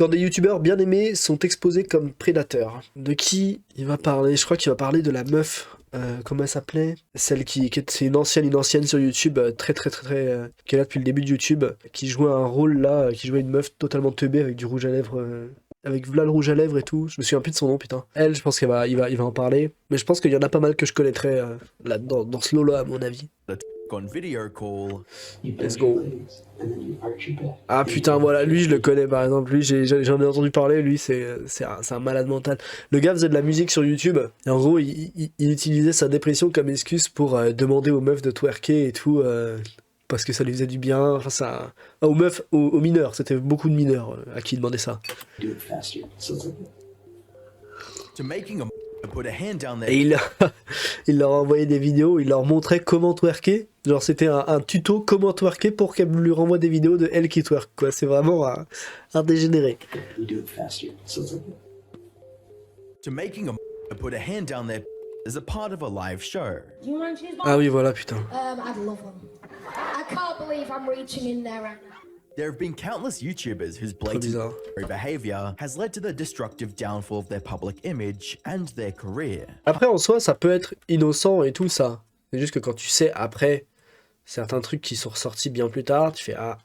Quand des youtubeurs bien aimés sont exposés comme prédateurs. De qui il va parler? Je crois qu'il va parler de la meuf. Comment elle s'appelait? Celle c'est une ancienne sur YouTube, qui est là depuis le début de YouTube, qui jouait un rôle là, qui jouait une meuf totalement teubée avec du rouge à lèvres, avec v'là le rouge à lèvres et tout. Je me souviens plus de son nom, putain. Elle, je pense qu'il va, il va en parler. Mais je pense qu'il y en a pas mal que je connaîtrais là, dans ce lot-là, à mon avis. Let's go. Ah putain, voilà, lui je le connais par exemple, lui j'en ai entendu parler, lui c'est un malade mental. Le gars faisait de la musique sur YouTube, et en gros il utilisait sa dépression comme excuse pour demander aux meufs de twerker et tout, parce que ça lui faisait du bien, enfin ça... Ah, aux meufs, aux mineurs, c'était beaucoup de mineurs à qui il demandait ça. Et il leur envoyait des vidéos, il leur montrait comment twerker. Genre c'était un tuto comment twerker pour qu'elle lui renvoie des vidéos de elle qui twerk, quoi. C'est vraiment un dégénéré. Ah oui, voilà, putain. There have been countless YouTubers whose blatant behavior has led to the destructive downfall of their public image and their career. Après, en soi, ça peut être innocent et tout ça. C'est juste que quand tu sais après certains trucs qui sont ressortis bien plus tard, tu fais ah.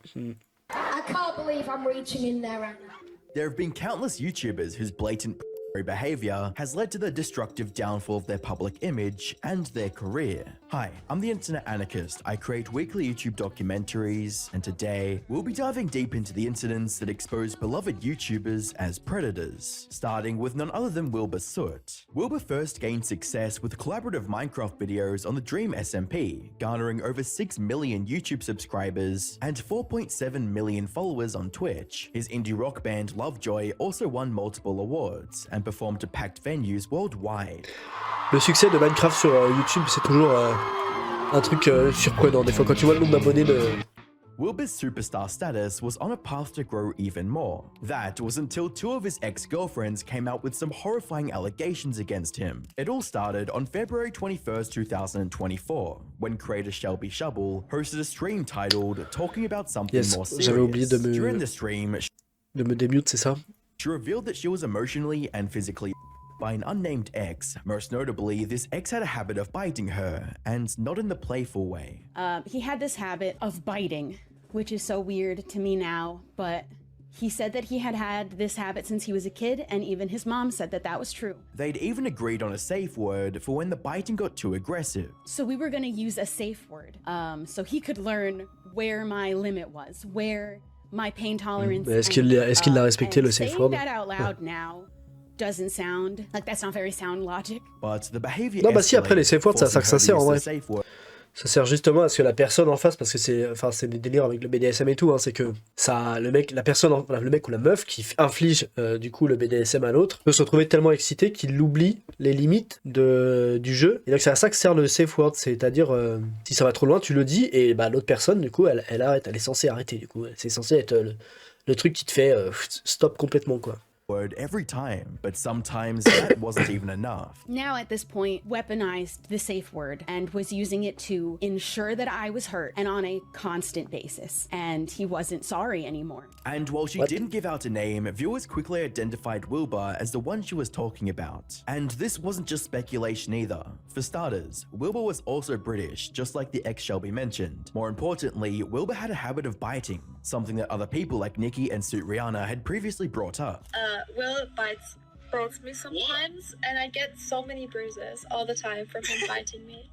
There have been countless YouTubers whose blatant behavior has led to the destructive downfall of their public image and their career. Hi, I'm the Internet Anarchist. I create weekly YouTube documentaries, and today we'll be diving deep into the incidents that expose beloved YouTubers as predators, starting with none other than Wilbur Soot. Wilbur first gained success with collaborative Minecraft videos on the Dream SMP, garnering over 6 million YouTube subscribers and 4.7 million followers on Twitch. His indie rock band Lovejoy also won multiple awards and performed to packed venues worldwide. Le succès de Minecraft sur YouTube, c'est toujours un truc surprenant. Des fois, quand tu vois le nombre d'abonnés de... Wilbur's superstar status was on a path to grow even more. That was until two of his ex-girlfriends came out with some horrifying allegations against him. It all started on February 21st, 2024, when creator Shelby Shubble hosted a stream titled Talking About Something More Serious. J'avais oublié During the stream, de me démute, c'est ça? She revealed that she was emotionally and physically by an unnamed ex. Most notably, this ex had a habit of biting her, and not in the playful way. He had this habit of biting, which is so weird to me now, but he said that he had this habit since he was a kid, and even his mom said that that was true. They'd even agreed on a safe word for when the biting got too aggressive. So we were gonna use a safe word, so he could learn where my limit was, where my pain tolerance. Est-ce qu'il l'a respecté le safe word? Saying that out loud now doesn't sound like that's not very sound logic. But the behavior. Non, bah si, après les safe words, ça sert en vrai. Ça sert justement à ce que la personne en face, parce que c'est des délires avec le BDSM et tout, hein, c'est que ça, le mec ou la meuf qui inflige du coup le BDSM à l'autre peut se retrouver tellement excité qu'il oublie les limites du jeu. Et donc c'est à ça que sert le safe word, c'est-à-dire si ça va trop loin, tu le dis et bah l'autre personne du coup elle arrête, elle est censée arrêter du coup, c'est censé être le truc qui te fait stop complètement quoi. Word every time, but sometimes that wasn't even enough. Now at this point, weaponized the safe word and was using it to ensure that I was hurt and on a constant basis, and he wasn't sorry anymore. And while she didn't give out a name, viewers quickly identified Wilbur as the one she was talking about. And this wasn't just speculation either. For starters, Wilbur was also British, just like the ex Shelby mentioned. More importantly, Wilbur had a habit of biting, something that other people like Nikki and Suit Rihanna had previously brought up. Will bites me sometimes, and I get so many bruises all the time from him biting me.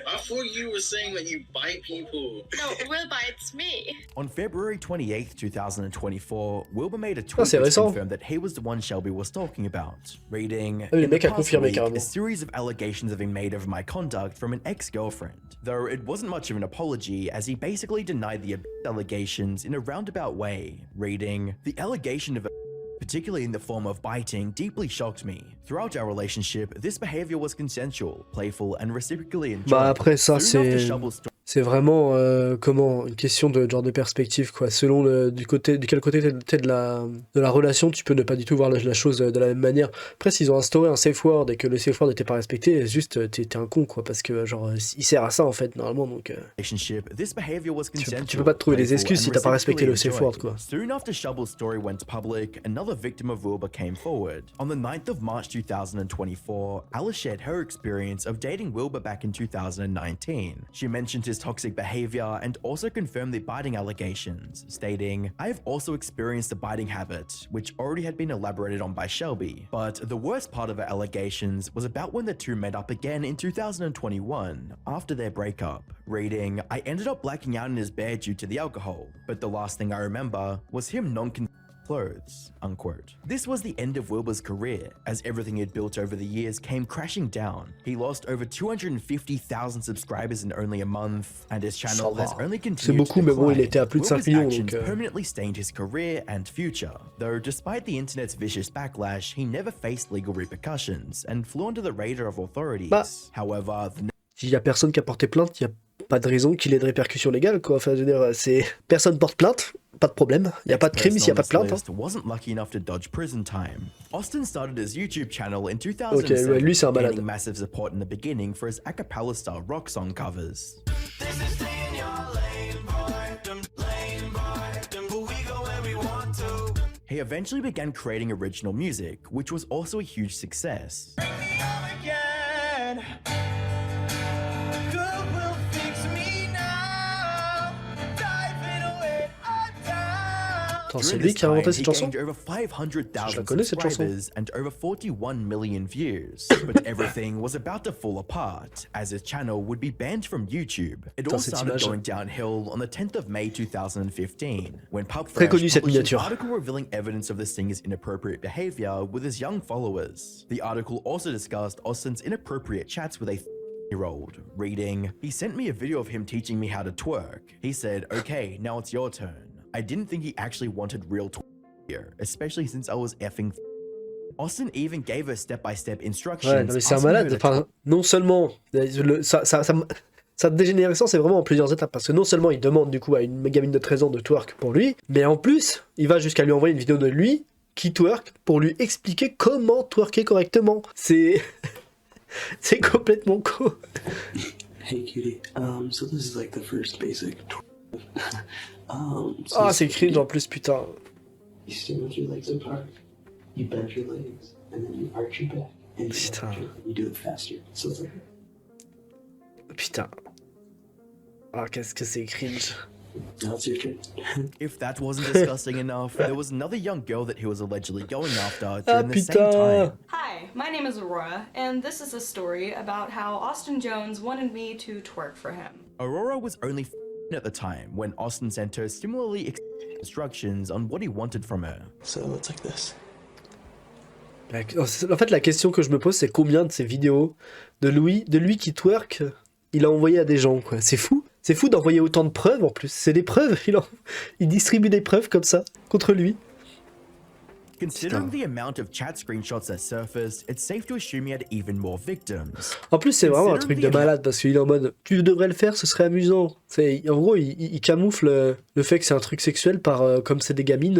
I thought you were saying that you bite people. No, Will bites me. On February 28th, 2024, Wilbur made a tweet which confirmed that he was the one Shelby was talking about. Reading, in the past week, a series of allegations have been made of my conduct from an ex-girlfriend. Though it wasn't much of an apology, as he basically denied the allegations in a roundabout way. Reading, the allegation of particularly in the form of biting, deeply shocked me. Throughout our relationship, this behavior was consensual, playful, and reciprocally enjoyable. Bah après ça c'est C'est vraiment comment une question de genre de perspective quoi. Selon de quel côté t'es de la relation, tu peux ne pas du tout voir la chose de la même manière. Après, s'ils ont instauré un safe word et que le safe word n'était pas respecté, juste t'es un con quoi, parce que genre il sert à ça en fait normalement donc. Tu peux pas te trouver des excuses si t'as pas respecté le safe word quoi. Soon after Shovel's story went public, another victim of Wilbur came forward. On the 9th of March 2024, Alice shared her experience of dating Wilbur back in 2019. She mentioned his toxic behavior and also confirmed the biting allegations, stating, "I have also experienced a biting habit, which already had been elaborated on by Shelby. But the worst part of her allegations was about when the two met up again in 2021, after their breakup, reading, I ended up blacking out in his bed due to the alcohol, but the last thing I remember was him clothes," unquote. This was the end of Wilbur's career, as everything he'd built over the years came crashing down. He lost over 250,000 subscribers in only a month, and his channel has only continued to decline. Il était à plus de 5 millions, Wilbur's actions permanently stained his career and future. Though despite the internet's vicious backlash, he never faced legal repercussions and flew under the radar of authorities. However, s'il y a personne qui a porté plainte, il y a pas de raison qu'il ait de répercussions légales quoi. Enfin, je veux dire, c'est personne porte plainte. Pas de problème, il n'y a pas de crime s'il n'y a pas de plainte. Wasn't lucky enough to dodge prison time. Austin started his YouTube channel in 2007, lui c'est un malade. gaining massive support in the beginning for his a cappella style rock song covers. He eventually began creating original music, which was also a huge success. C'est lui qui a inventé cette chanson. Je la connais cette chanson. And over 41 million views. But everything was about to fall apart, as his channel would be banned from YouTube. It all started going downhill on the 10th of May 2015, when PubFresh published an article revealing evidence of the singer's inappropriate behavior with his young followers. The article also discussed Austin's inappropriate chats with a year-old, reading, "He sent me a video of him teaching me how to twerk. He said, okay, now it's your turn. I didn't think he actually wanted real here, especially since I was effing." Austin even gave her step-by-step instructions. Ouais, non, mais c'est un malade. Enfin, non seulement sa dégénérescence est vraiment en plusieurs étapes, parce que non seulement il demande du coup à une gamine de 13 ans de twerk pour lui, mais en plus il va jusqu'à lui envoyer une vidéo de lui qui twerk pour lui expliquer comment twerker correctement. C'est c'est complètement con. Hey cutie, so this is like the first basic. Ah, c'est cringe en plus, putain. You stand with your legs apart, you bend your legs, and then you arch your back, and you do it faster. So it's like... Putain. Ah, qu'est-ce que c'est cringe. Now it's your turn. If that wasn't disgusting enough, there was another young girl that he was allegedly going after during the same time. Hi, my name is Aurora, and this is a story about how Austin Jones wanted me to twerk for him. Aurora was only at the time when Austin sent her similarly instructions on what he wanted from her. So it's like this. En fait, la question que je me pose, c'est combien de ces vidéos de lui qui twerk, il a envoyé à des gens, quoi. C'est fou. C'est fou d'envoyer autant de preuves en plus. C'est des preuves. Il distribue des preuves comme ça contre lui. Considering the amount of chat screenshots that surfaced, it's safe to assume he had even more victims. En plus, c'est vraiment un truc de malade parce qu'il est en mode tu devrais le faire, ce serait amusant. En gros, il camoufle le fait que c'est un truc sexuel par comme c'est des gamines,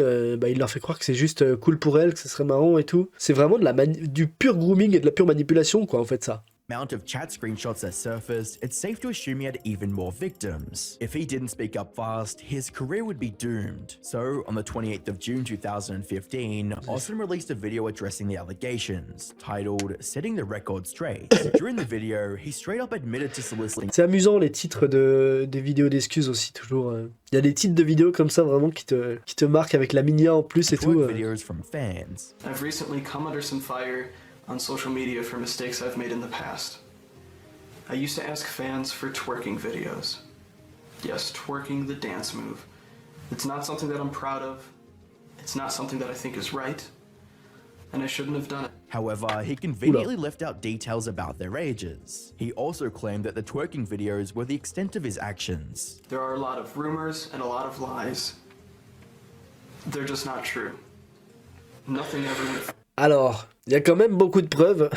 il leur fait croire que c'est juste cool pour elles, que ce serait marrant et tout. C'est vraiment du pur grooming et de la pure manipulation, quoi, en fait, ça. Amount of chat screenshots that surfaced, it's safe to assume he had even more victims. If he didn't speak up fast, his career would be doomed. So, on the 28th of June 2015, Austin released a video addressing the allegations, titled Setting the Record Straight. During the video, he straight up admitted to soliciting... C'est amusant les titres des vidéos d'excuses aussi, toujours. Il y a des titres de vidéos comme ça vraiment qui te marquent avec la minia en plus et tout. Videos from fans. I've recently come under some fire on social media for mistakes I've made in the past. I used to ask fans for twerking videos. Yes, twerking the dance move. It's not something that I'm proud of. It's not something that I think is right. And I shouldn't have done it. However, he conveniently left out details about their ages. He also claimed that the twerking videos were the extent of his actions. There are a lot of rumors and a lot of lies. They're just not true. Nothing ever went... Alors, il y a quand même beaucoup de preuves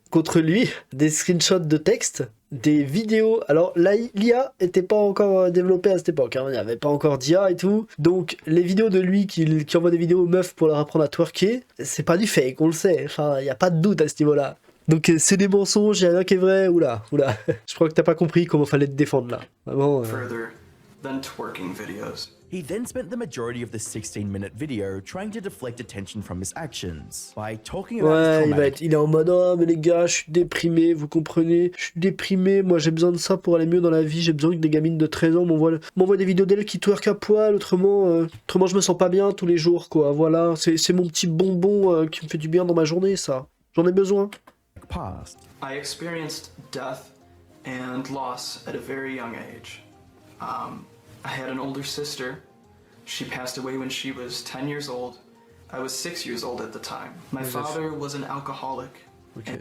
contre lui, des screenshots de texte des vidéos. Alors l'IA était pas encore développée à cette époque, hein. Il n'y avait pas encore d'IA et tout. Donc les vidéos de lui qui envoie des vidéos aux meufs pour leur apprendre à twerker, c'est pas du fake, on le sait. Enfin, il n'y a pas de doute à ce niveau-là. Donc c'est des mensonges, il n'y a rien qui est vrai. Oula. Je crois que t'as pas compris comment fallait te défendre là. Vraiment. Further than twerking videos. He then spent the majority of the 16-minute video trying to deflect attention from his actions by talking about his traumatic. Il est en mode oh mais les gars, je suis déprimé, vous comprenez, je suis déprimé, moi j'ai besoin de ça pour aller mieux dans la vie, j'ai besoin que des gamines de 13 ans m'envoient des vidéos d'elles qui twerk à poil, autrement je me sens pas bien tous les jours quoi, voilà, c'est mon petit bonbon qui me fait du bien dans ma journée ça, j'en ai besoin. Past. I experienced death and loss at a very young age. I had an older sister. She passed away when she was 10 years old. I was 6 years old at the time. My father was an alcoholic. Okay.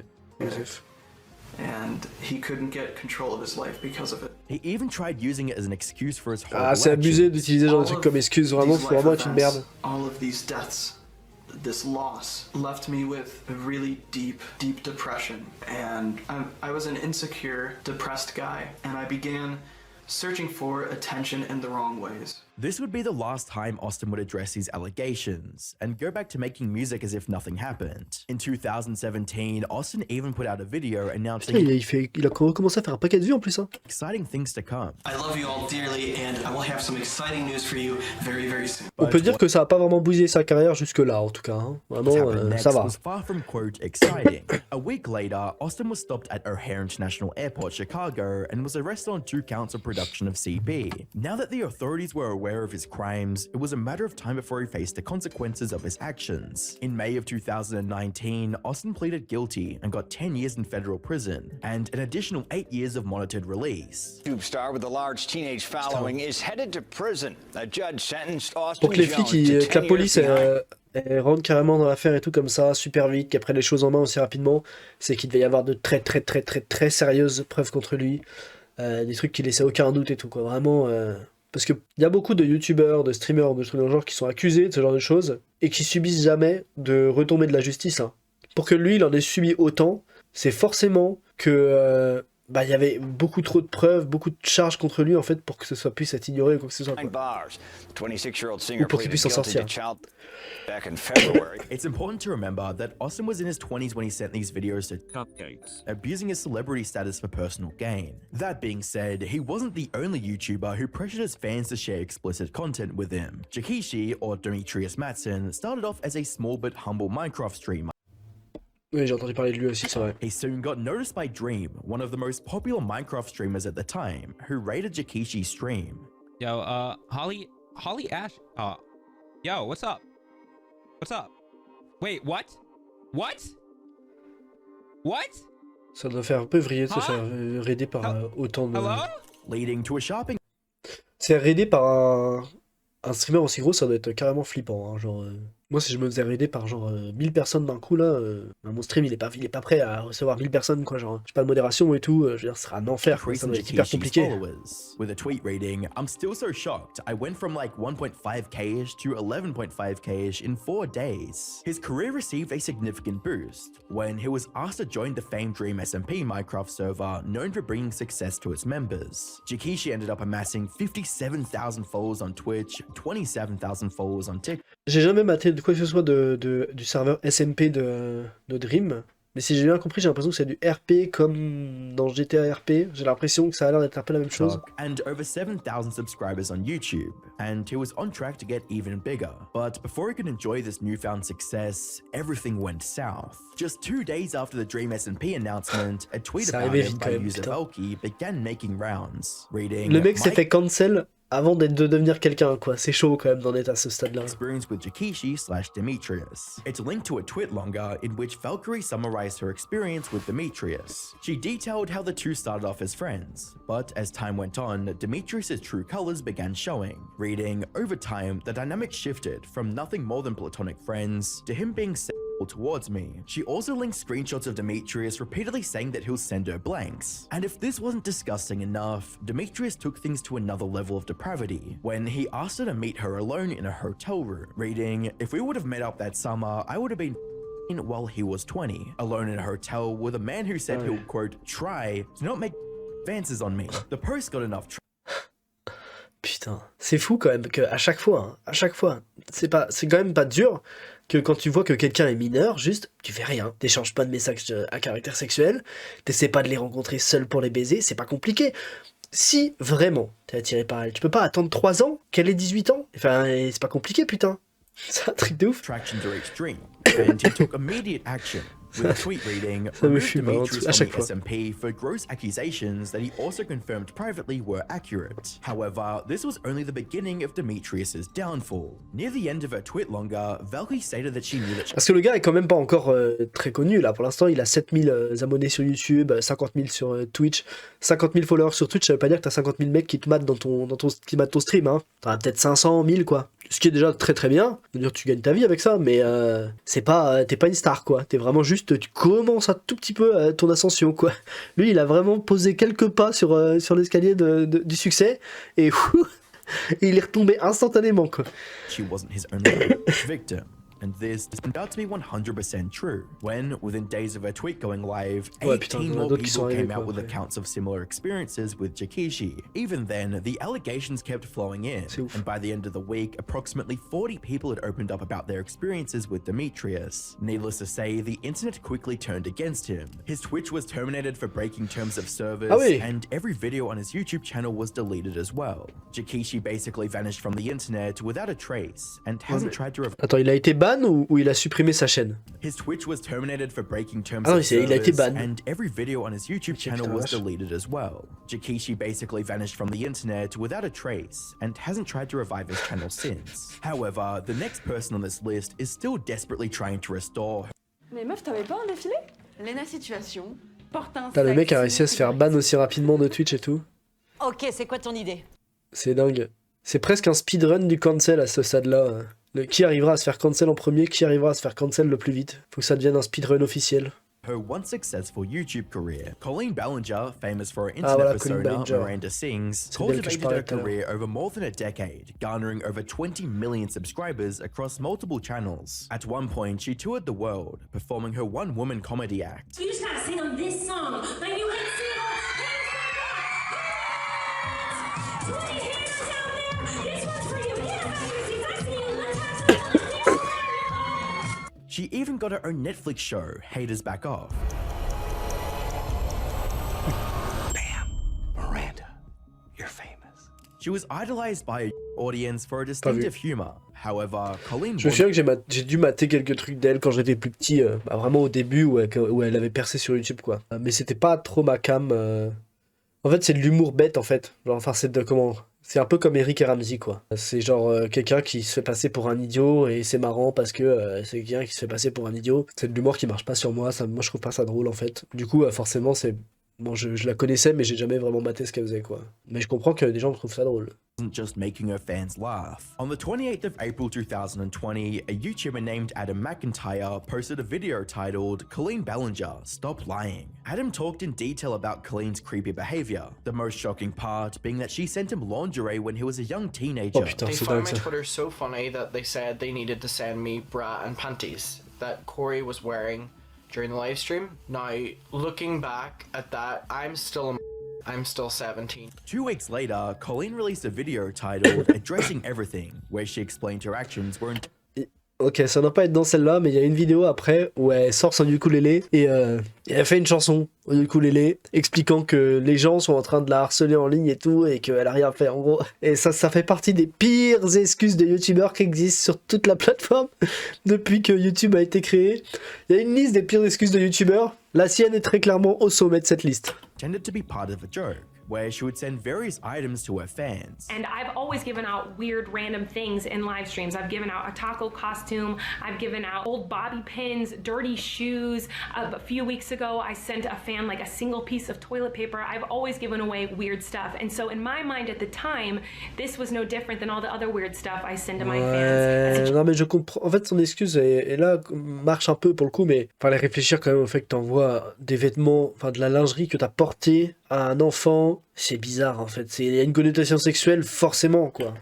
And he couldn't get control of his life because of it. He even tried using it as an excuse for his horrible Ah, c'est abusé d'utiliser genre de trucs comme excuse, vraiment, These faut vraiment life être une merde. All of these deaths, this loss, left me with a really deep depression. And I was an insecure, depressed guy. And I began searching for attention in the wrong ways. This would be the last time Austin would address these allegations and go back to making music as if nothing happened. In 2017, Austin even put out a video announcing Il a commencé à faire un paquet de vues en plus, hein. exciting things to come. I love you all dearly and I will have some exciting news for you very, very soon. On peut dire que ça a pas vraiment bousillé sa carrière jusque là en tout cas, hein. Vraiment, ça va. Was far from quote exciting. A week later, Austin was stopped at O'Hare International Airport, Chicago, and was arrested on 2 counts of production of CB. Now that the authorities were aware of his crimes, it was a matter of time before he faced the consequences of his actions. In May of 2019, Austin pleaded guilty and got 10 years in federal prison and an additional 8 years of monitored release. YouTube star with a large teenage following is headed to prison. A judge sentenced Austin Pour que les flics, que la police rentre carrément dans l'affaire et tout comme ça, super vite, qu'elle prenne les choses en main aussi rapidement, c'est qu'il devait y avoir de très sérieuses preuves contre lui. Des trucs qui laissaient aucun doute et tout quoi, vraiment. Parce qu'il y a beaucoup de youtubeurs, de streamers, de trucs dans le genre qui sont accusés de ce genre de choses et qui subissent jamais de retombées de la justice. Hein. Pour que lui, il en ait subi autant, c'est forcément que il y avait beaucoup trop de preuves, beaucoup de charges contre lui en fait pour que ce soit puisse être ignoré ou quoi que ce soit. Quoi. Ou pour qu'il puisse s'en sortir. Back in February. It's important to remember that Austin was in his 20s when he sent these videos to Cupcakes, abusing his celebrity status for personal gain. That being said, he wasn't the only YouTuber who pressured his fans to share explicit content with him. Jakishi, or Demetrius Matson, started off as a small but humble Minecraft streamer. Oui, j'ai entendu parler de lui aussi, c'est vrai. He soon got noticed by Dream, one of the most popular Minecraft streamers at the time, who raided Jakishi's stream. Yo, Holly Ash, yo, what's up? What's up? Wait, what? What? What? Ça doit faire un peu vriller de se faire raider par autant de... Hello? Leading to a shopping... Se faire raider par un streamer aussi gros, ça doit être carrément flippant, hein, genre... Moi, si je me faisais raider par genre 1000 personnes d'un coup, là, mon stream, il est pas prêt à recevoir 1000 personnes, quoi, genre, j'ai pas de modération et tout, je veux dire, ce sera un enfer, quoi, ça doit être hyper compliqué. With a tweet reading, I'm still so shocked, I went from like 1.5k-ish to 11.5k-ish in 4 days. His career received a significant boost when he was asked to join the famed Dream SMP Minecraft server known for bringing success to its members. Jakishi ended up amassing 57,000 followers on Twitch, 27,000 followers on TikTok. J'ai jamais maté de quoi que ce soit du serveur SMP de Dream, mais si j'ai bien compris, j'ai l'impression que c'est du RP comme dans GTA RP. J'ai l'impression que ça a l'air d'être un peu la même chose. And over 7,000 subscribers on YouTube, and he was on track to get even bigger. But before he could enjoy this newfound success, everything went south. Just 2 days after the Dream SMP announcement, a tweet about him by user Valky began making rounds, reading... Le mec s'est fait cancel avant de devenir quelqu'un, quoi. C'est chaud quand même d'en être à ce stade-là. Experience with Jakishi/Demetrius. It's linked to a tweet longer in which Valkyrie summarized her experience with Demetrius. She detailed how the two started off as friends, but as time went on, Demetrius's true colors began showing. Reading, over time, the dynamic shifted from nothing more than platonic friends to him being towards me. She also linked screenshots of Demetrius repeatedly saying that he'll send her blanks. And if this wasn't disgusting enough, Demetrius took things to another level of depravity when he asked her to meet her alone in a hotel room. Reading, if we would have met up that summer, I would have been while he was 20, alone in a hotel with a man who said he would, quote, try to not make advances on me. The post got enough Putain, c'est fou quand même qu'à chaque fois, c'est quand même pas dur que quand tu vois que quelqu'un est mineur, juste, tu fais rien, t'échanges pas de messages à caractère sexuel, t'essaies pas de les rencontrer seuls pour les baiser, c'est pas compliqué. Si vraiment t'es attiré par elle, tu peux pas attendre 3 ans qu'elle ait 18 ans. Enfin, c'est pas compliqué, putain. C'est un truc de ouf. traction to reach dream, and he took immediate action. With a tweet reading, Ça me removed fume Demetrius à from chaque the fois. SMP for gross accusations that he also confirmed privately were accurate. However, this was only the beginning of Demetrius's downfall. Near the end of her tweet longer, Valky stated that she knew that Parce que le gars est quand même pas encore très connu là. Pour l'instant, il a 7000 abonnés sur YouTube, 50 000 sur Twitch, 50 000 followers sur Twitch. Ça veut pas dire que t'as 50 000 mecs qui te matent qui matent ton stream. Hein. T'en as peut-être 500, 1000 quoi. Ce qui est déjà très très bien. C'est-à-dire tu gagnes ta vie avec ça, mais c'est pas, t'es pas une star quoi. T'es vraiment juste, tu commences un tout petit peu ton ascension quoi. Lui, il a vraiment posé quelques pas sur l'escalier du succès et il est retombé instantanément quoi. she wasn't his only victim. And this turned out to be 100% true. When, within days of her tweet going live, Ouais, 18 putain, more d'autres qui people sont came arrivés, out quoi, with après. accounts of similar experiences with Jakishi. Even then, the allegations kept flowing in, C'est ouf. and by the end of the week, approximately 40 people had opened up about their experiences with Demetrius. Needless to say, the internet quickly turned against him. His Twitch was terminated for breaking terms of service, Ah oui. and every video on his YouTube channel was deleted as well. Jakishi basically vanished from the internet without a trace, and hasn't tried to Attends, il a été ban ou il a supprimé sa chaîne? His Twitch was terminated for breaking terms Ah of oui, il a été service, ban. and every video on his YouTube channel putain, was vache. deleted as well. Jakishi basically vanished from the internet without a trace, and hasn't tried to revive his channel since. However, the next person on this list is still desperately trying to restore Mais meuf, t'avais pas un défilé? Lena Situation porte un Putain, le mec a réussi à se faire ban ban aussi rapidement de Twitch et tout. Ok, c'est quoi ton idée? C'est dingue. C'est presque un speedrun du cancel à ce stade-là. Qui arrivera à se faire cancel en premier, qui arrivera à se faire cancel le plus vite. Faut que ça devienne un speedrun officiel. her once successful YouTube career. Colleen Ballinger, famous for her Ah, internet voilà, persona Colleen Ballinger. Miranda Sings, C'est d'elle que je cultivated parlais her tout à l'heure. career over more than a decade, garnering over 20 million subscribers across multiple channels. At one point, she toured the world, performing her one-woman comedy act. You just gotta sing them this song. Like you ain't seen them. Hands up, hands out there. This one's for you. Get up out of your seats. I see you. Let's have some fun. She even got her own Netflix show, Haters Back Off. Miranda, you're famous. She was idolized by her audience for her distinctive humor. However, Colleen Je me souviens que j'ai dû mater quelques trucs d'elle quand j'étais plus petit, vraiment au début où elle avait percé sur YouTube quoi. Mais c'était pas trop ma cam. En fait, c'est de l'humour bête en fait. Genre, enfin, c'est un peu comme Eric et Ramsey quoi. C'est genre quelqu'un qui se fait passer pour un idiot et c'est marrant parce que c'est quelqu'un qui se fait passer pour un idiot. C'est de l'humour qui marche pas sur moi. Moi, je trouve pas ça drôle en fait. Du coup, forcément, c'est bon, je la connaissais, mais j'ai jamais vraiment maté ce qu'elle faisait quoi. Mais je comprends que des gens trouvent ça drôle. wasn't just making her fans laugh. On the 28th of April 2020, a YouTuber named Adam McIntyre posted a video titled Colleen Ballinger, Stop Lying. Adam talked in detail about Colleen's creepy behavior, the most shocking part being that she sent him lingerie when he was a young teenager. Oh putain, They c'est found dingue my ça. Twitter so funny that they said they needed to send me bra and panties that Corey was wearing during the live stream. Now, looking back at that, I'm still 17. 2 weeks later, Colleen released a video titled Addressing Everything, where she explained her actions weren't. Ok, ça doit pas être dans celle-là, mais il y a une vidéo après où elle sort son ukulélé et elle fait une chanson au ukulélé expliquant que les gens sont en train de la harceler en ligne et tout et qu'elle a rien fait en gros. Et ça fait partie des pires excuses de youtubeurs qui existent sur toute la plateforme depuis que YouTube a été créé. Il y a une liste des pires excuses de youtubeurs. La sienne est très clairement au sommet de cette liste. Tended to be part of a joke, where she would send various items to her fans. And I've always given out weird random things in live streams. I've given out a taco costume. I've given out old bobby pins, dirty shoes. A few weeks ago, I sent a fan like a single piece of toilet paper. I've always given away weird stuff. And so in my mind at the time, this was no different than all the other weird stuff I send to my fans. Non mais je comprends. En fait, son excuse est là marche un peu pour le coup, mais fallait réfléchir quand même au fait que t'envoies des vêtements, enfin de la lingerie que t'as portée à un enfant. C'est bizarre en fait. Il y a une connotation sexuelle forcément quoi.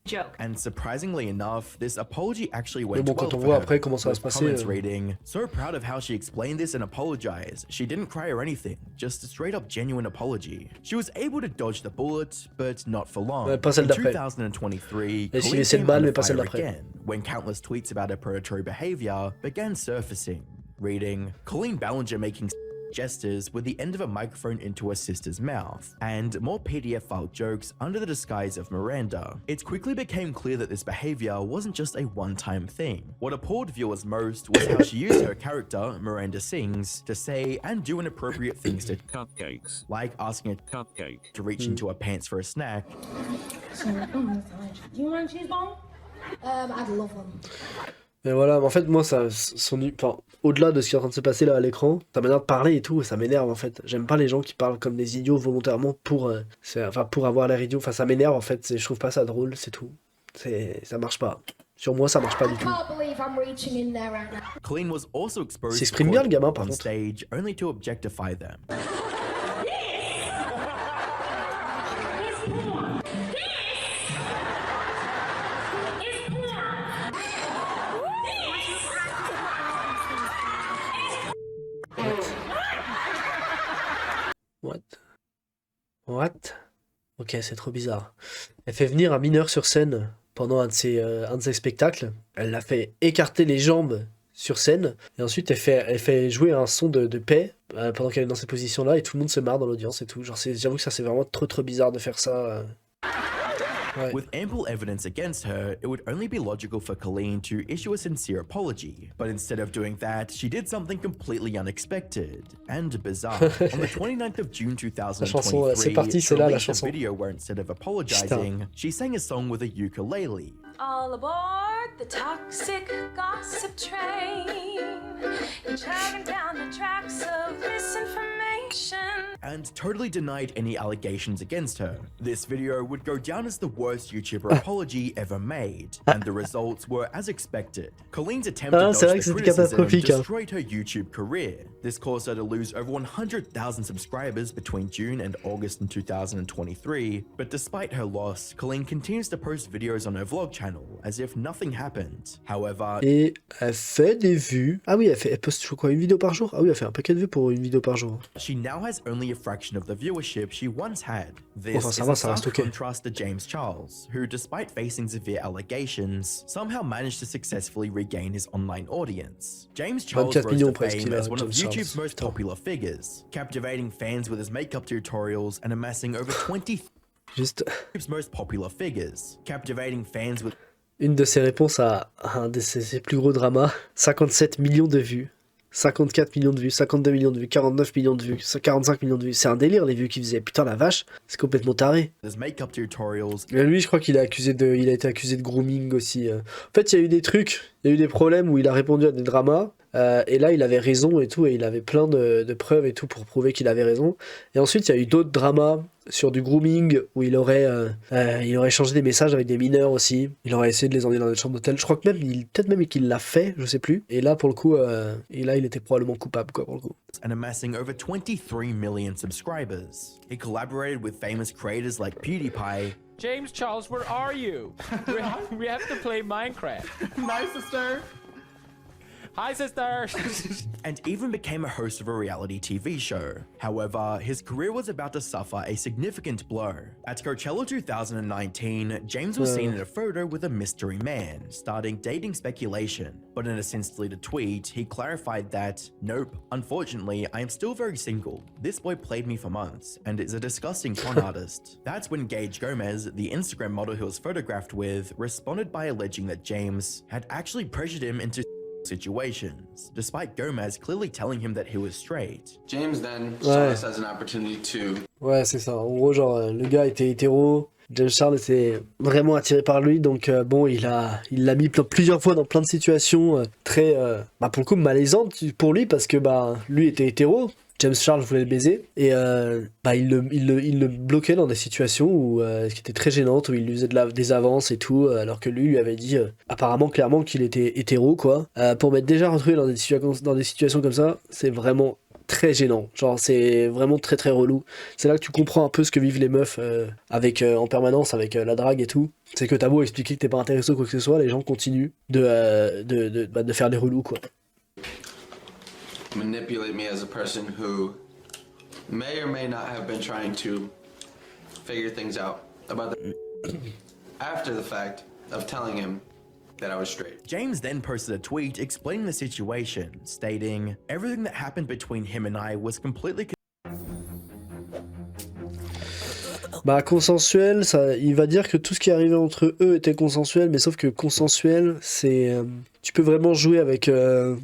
joke. And surprisingly enough, this apology actually went bon, well quand on for voit her. après comment ça va se With passer, comments reading, so proud of how she explained this and apologized. She didn't cry or anything, just a straight up genuine apology. She was able to dodge the bullet, but not for long. Pas celle In d'après. 2023, Elle Colleen esquivait came cette balle, under mais pas celle fire d'après. again when countless tweets about her predatory behavior began surfacing. Reading, Colleen Ballinger making gestures with the end of a microphone into her sister's mouth, and more PDF file jokes under the disguise of Miranda. It quickly became clear that this behavior wasn't just a one-time thing. What appalled viewers most was how she used her character, Miranda Sings, to say and do inappropriate things to cupcakes, like asking a cupcake to reach into her pants for a snack. Do you want a cheese ball? I'd love one. Mais voilà, en fait, moi, ça, enfin, au-delà de ce qui est en train de se passer là à l'écran, sa manière de parler et tout, ça m'énerve en fait. J'aime pas les gens qui parlent comme des idiots volontairement pour avoir l'air idiot. Enfin, ça m'énerve en fait. Je trouve pas ça drôle, c'est tout. Ça marche pas. Sur moi, ça marche pas du tout. Colleen was also exposed S'exprime bien le gamin par on contre. stage only to objectify them. What? Ok, c'est trop bizarre. Elle fait venir un mineur sur scène pendant un de ses spectacles. Elle l'a fait écarter les jambes sur scène. Et ensuite, elle fait jouer un son de paix pendant qu'elle est dans cette position-là. Et tout le monde se marre dans l'audience et tout. Genre, j'avoue que ça, c'est vraiment trop bizarre de faire ça. Ouais. With ample evidence against her, it would only be logical for Colleen to issue a sincere apology. But instead of doing that, she did something completely unexpected and bizarre. On the 29th of June 2023, c'est parti, c'est là la released a chanson. video where instead of apologizing, she sang a song with a ukulele. All aboard the toxic gossip train. You're chugging down the tracks of misinformation. And totally denied any allegations against her. This video would go down as the worst YouTuber apology ever made, and the results were as expected. Colleen's attempt to dodge the criticism destroyed her YouTube career. This caused her to lose over 100,000 subscribers between June and August in 2023, but despite her loss, Colleen continues to post videos on her vlog channel as if nothing happened. However, et elle fait des vues. Ah oui, elle poste quoi, une vidéo par jour? Ah oui, elle fait un paquet de vues pour une vidéo par jour. she now has only a fraction of the viewership she once had. This Enfin, is ça va, a ça reste stark ok. contrast to James Charles, who, despite facing severe allegations, somehow managed to successfully regain his online audience. James Charles 24 rose millions to presque, fame il a, as one of James YouTube's Charles. most Putain. popular figures, captivating fans with his makeup tutorials and amassing over 20 Juste YouTube's most popular figures, captivating fans with une de ses réponses à un de ses plus gros dramas, 57 millions de vues. 54 millions de vues, 52 millions de vues, 49 millions de vues, 45 millions de vues. C'est un délire les vues qu'il faisait. Putain la vache, c'est complètement taré. his makeup tutorials. Et lui, je crois qu'il il a été accusé de grooming aussi. En fait, il y a eu des trucs, il y a eu des problèmes où il a répondu à des dramas. Et là, il avait raison et tout, et il avait plein de preuves et tout pour prouver qu'il avait raison. Et ensuite, il y a eu d'autres dramas sur du grooming où il aurait changé des messages avec des mineurs aussi. Il aurait essayé de les emmener dans une chambre d'hôtel. Je crois que peut-être même qu'il l'a fait, je sais plus. Et là, pour le coup, il était probablement coupable, quoi, pour le coup. And amassing over 23 million subscribers. He collaborated with famous creators like PewDiePie. James Charles, where are you? we have to play Minecraft. Nice, sister. Hi, sister. And even became a host of a reality TV show. However, his career was about to suffer a significant blow. At Coachella 2019, James was seen in a photo with a mystery man, starting dating speculation. But in a since-deleted tweet, he clarified that, nope, unfortunately, I am still very single. This boy played me for months, and is a disgusting con artist. That's when Gage Gomez, the Instagram model he was photographed with, responded by alleging that James had actually pressured him into situations, despite Gomez clearly telling him that he was straight. James then saw this as an opportunity to. Ouais, c'est ça. En gros, genre, le gars était hétéro. James Charles était vraiment attiré par lui, donc bon, il l'a mis plusieurs fois dans plein de situations très, pour le coup, malaisantes pour lui, parce que lui était hétéro. James Charles voulait le baiser et il le bloquait dans des situations qui étaient très gênantes, où il lui faisait des avances et tout, alors que lui avait dit apparemment clairement qu'il était hétéro, quoi. Pour m'être déjà retrouvé dans des situations comme ça, c'est vraiment très gênant. Genre, c'est vraiment très très relou. C'est là que tu comprends un peu ce que vivent les meufs avec en permanence avec la drague et tout. C'est que t'as beau expliquer que t'es pas intéressé ou quoi que ce soit, les gens continuent de faire des relous, quoi. Manipulate me as a person who may or may not have been trying to figure things out about after the fact of telling him that I was straight. James then posted a tweet explaining the situation, stating, "Everything that happened between him and I was completely..." Bah consensuel, ça, il va dire que tout ce qui est arrivé entre eux était consensuel, mais sauf que consensuel, c'est... tu peux vraiment jouer avec...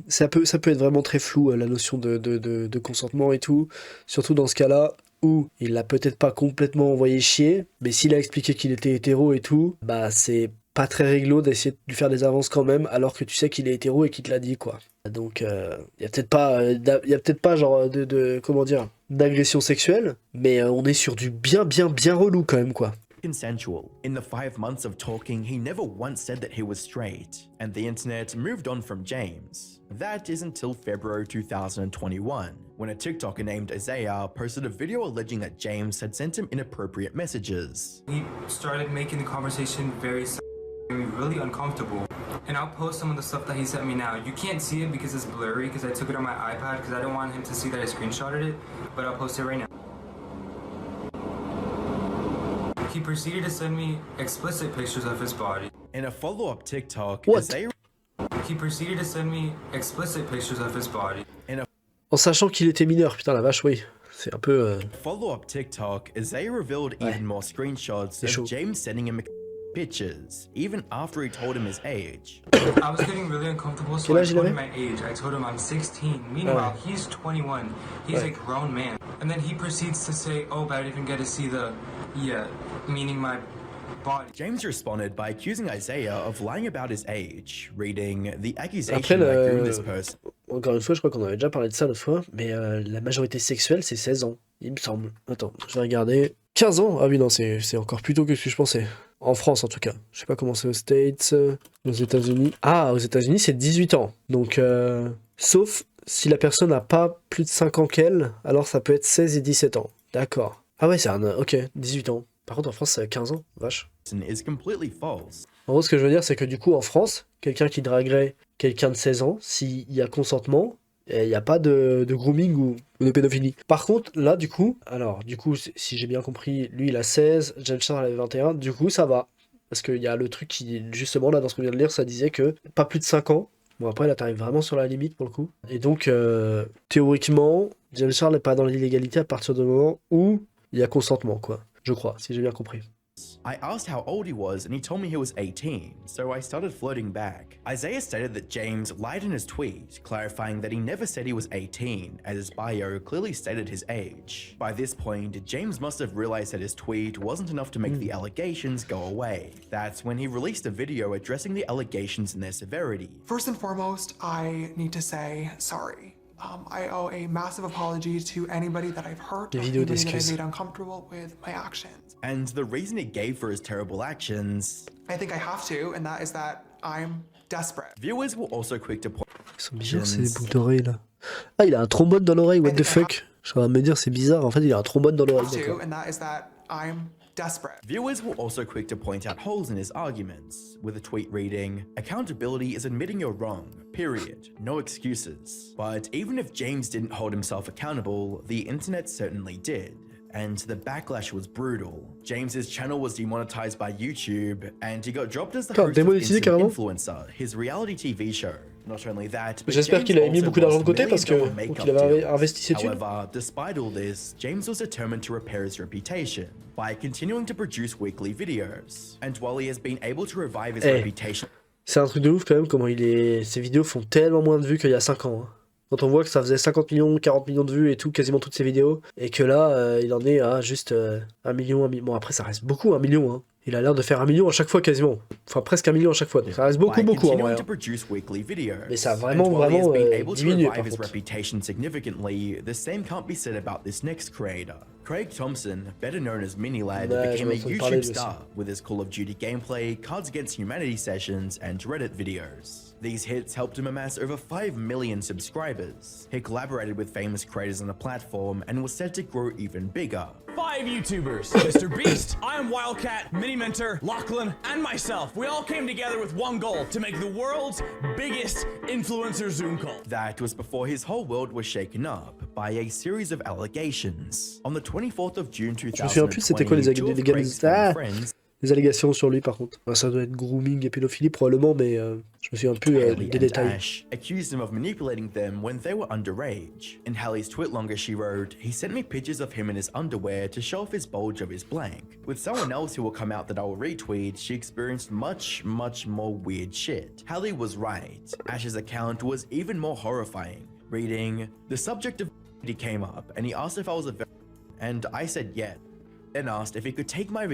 ça peut être vraiment très flou, la notion de consentement et tout, surtout dans ce cas-là, où il l'a peut-être pas complètement envoyé chier, mais s'il a expliqué qu'il était hétéro et tout, bah c'est pas très réglo d'essayer de lui faire des avances quand même, alors que tu sais qu'il est hétéro et qu'il te l'a dit, quoi. Donc, il y a peut-être pas genre comment dire, d'agression sexuelle, mais on est sur du bien relou quand même, quoi. Consensual. In the 5 months of talking, he never once said that he was straight, and the internet moved on from James. That is until February 2021, when a TikToker named Isaiah posted a video alleging that James had sent him inappropriate messages. He started making the conversation really uncomfortable. And I'll post some of the stuff that he sent me now. You can't see it because it's blurry because I took it on my iPad because I don't want him to see that I screenshotted it, but I'll post it right now. He proceeded to send me explicit pictures of his body. In a follow-up TikTok, What? He proceeded to send me explicit pictures of his body. En sachant qu'il était mineur, putain la vache, oui. C'est un peu... Follow-up TikTok, Isaiah revealed even more screenshots of James sending him pictures, even after he told him his age. I was getting really uncomfortable, so I told him my age. I told him I'm 16. Meanwhile, he's 21. He's a grown man. And then he proceeds to say, oh, but I didn't get to see the... Yeah, meaning my body. James responded by accusing Isaiah of lying about his age, reading the accusation by grooming this person. Encore une fois, je crois qu'on avait déjà parlé de ça l'autre fois, mais la majorité sexuelle, c'est 16 ans, il me semble. Attends, je vais regarder. 15 ans? Ah oui, non, c'est encore plus tôt que ce que je pensais. En France, en tout cas. Je sais pas comment c'est aux States, aux États-Unis. Ah, aux États-Unis, c'est 18 ans. Donc, sauf si la personne n'a pas plus de 5 ans qu'elle, alors ça peut être 16 et 17 ans. D'accord. Ah ouais, c'est un... Ok, 18 ans. Par contre, en France, c'est 15 ans. Vache. Is completely false. En gros, ce que je veux dire, c'est que du coup, en France, quelqu'un qui draguerait quelqu'un de 16 ans, s'il y a consentement, il n'y a pas de grooming ou de pédophilie. Par contre, là, du coup, si j'ai bien compris, lui, il a 16, James Charles avait 21, du coup, ça va. Parce qu'il y a le truc qui, justement, là, dans ce qu'on vient de lire, ça disait que pas plus de 5 ans. Bon, après, là, t'arrives vraiment sur la limite, pour le coup. Et donc, théoriquement, James Charles n'est pas dans l'illégalité à partir du moment où il y a consentement, quoi. Je crois, si j'ai bien compris. I asked how old he was and he told me he was 18, so I started flirting back. Isaiah stated that James lied in his tweet, clarifying that he never said he was 18, as his bio clearly stated his age. By this point, James must have realized that his tweet wasn't enough to make the allegations go away. That's when he released a video addressing the allegations and their severity. First and foremost, I need to say sorry. I owe a massive apology to anybody that I've hurt or anybody that I made uncomfortable with my actions. And the reason he gave for his terrible actions... I think I have to, and that is that I'm desperate. Viewers were also quick to point... Ils sont bizarres ces boucles d'oreilles là. Ah, il a un trombone dans l'oreille, what the fuck? Je suis en train de me dire, c'est bizarre, en fait il a un trombone dans l'oreille, d'accord. And that is that I'm desperate. Viewers were also quick to point out holes in his arguments, with a tweet reading, "Accountability is admitting you're wrong, period. No excuses." But even if James didn't hold himself accountable, the internet certainly did. And the backlash was brutal. James's channel was demonetized by YouTube, and he got dropped as the host of Instant Influencer, his reality TV show. Not only that, but j'espère qu'il avait mis beaucoup d'argent de côté parce que qu'il avait investi ses thunes. However, despite all this, James was determined to repair his reputation by continuing to produce weekly videos. And while he has been able to revive his reputation, c'est un truc de ouf quand même comment ses vidéos font tellement moins de vues qu'il y a 5 ans. Hein. Quand on voit que ça faisait 50 millions, 40 millions de vues et tout, quasiment toutes ses vidéos, et que là, il en est à juste 1 million, Bon, après, ça reste beaucoup, 1 million. Hein. Il a l'air de faire 1 million à chaque fois, quasiment. Enfin, presque 1 million à chaque fois. Donc, ça reste beaucoup, en vrai. Hein. Mais ça a vraiment diminué, par contre. Craig Thompson, better known as Minilad, became a YouTube star with his Call of Duty gameplay, Cards Against Humanity sessions, and Reddit videos. These hits helped him amass over 5 million subscribers. He collaborated with famous creators on the platform and was set to grow even bigger. 5 YouTubers, Mr. Beast, I am Wildcat, Mini Mentor, Lachlan, and myself. We all came together with one goal, to make the world's biggest influencer Zoom call. That was before his whole world was shaken up by a series of allegations. On the 24th of June 2020, two of Craig's friends les allégations sur lui par contre. Enfin, ça doit être grooming et pédophilie probablement, mais je me souviens plus des détails. Ash accused him of manipulating them when they were underage. In Hallie's tweet longer she wrote, "He sent me pictures of him in his underwear to show off his bulge of his blank. With someone else who will come out that I will retweet, she experienced much more weird shit." Hallie was right. Ash's account was even more horrifying. Reading, "The subject of he came up and he asked if I was a and I said yes. Then asked if he could take my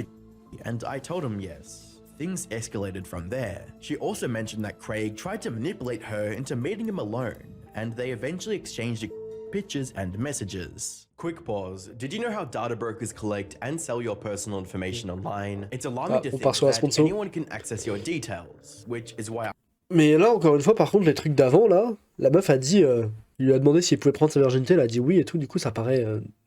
and I told him yes. Things escalated from there." She also mentioned that Craig tried to manipulate her into meeting him alone, and they eventually exchanged pictures and messages. Quick pause. Did you know how data brokers collect and sell your personal information online? It's alarming to think that anyone can access your details, which is why Mais là, encore une fois, par contre, les trucs d'avant, là, la meuf a dit, il lui a demandé s'il pouvait prendre sa virginité, elle a dit oui et tout, du coup, ça paraît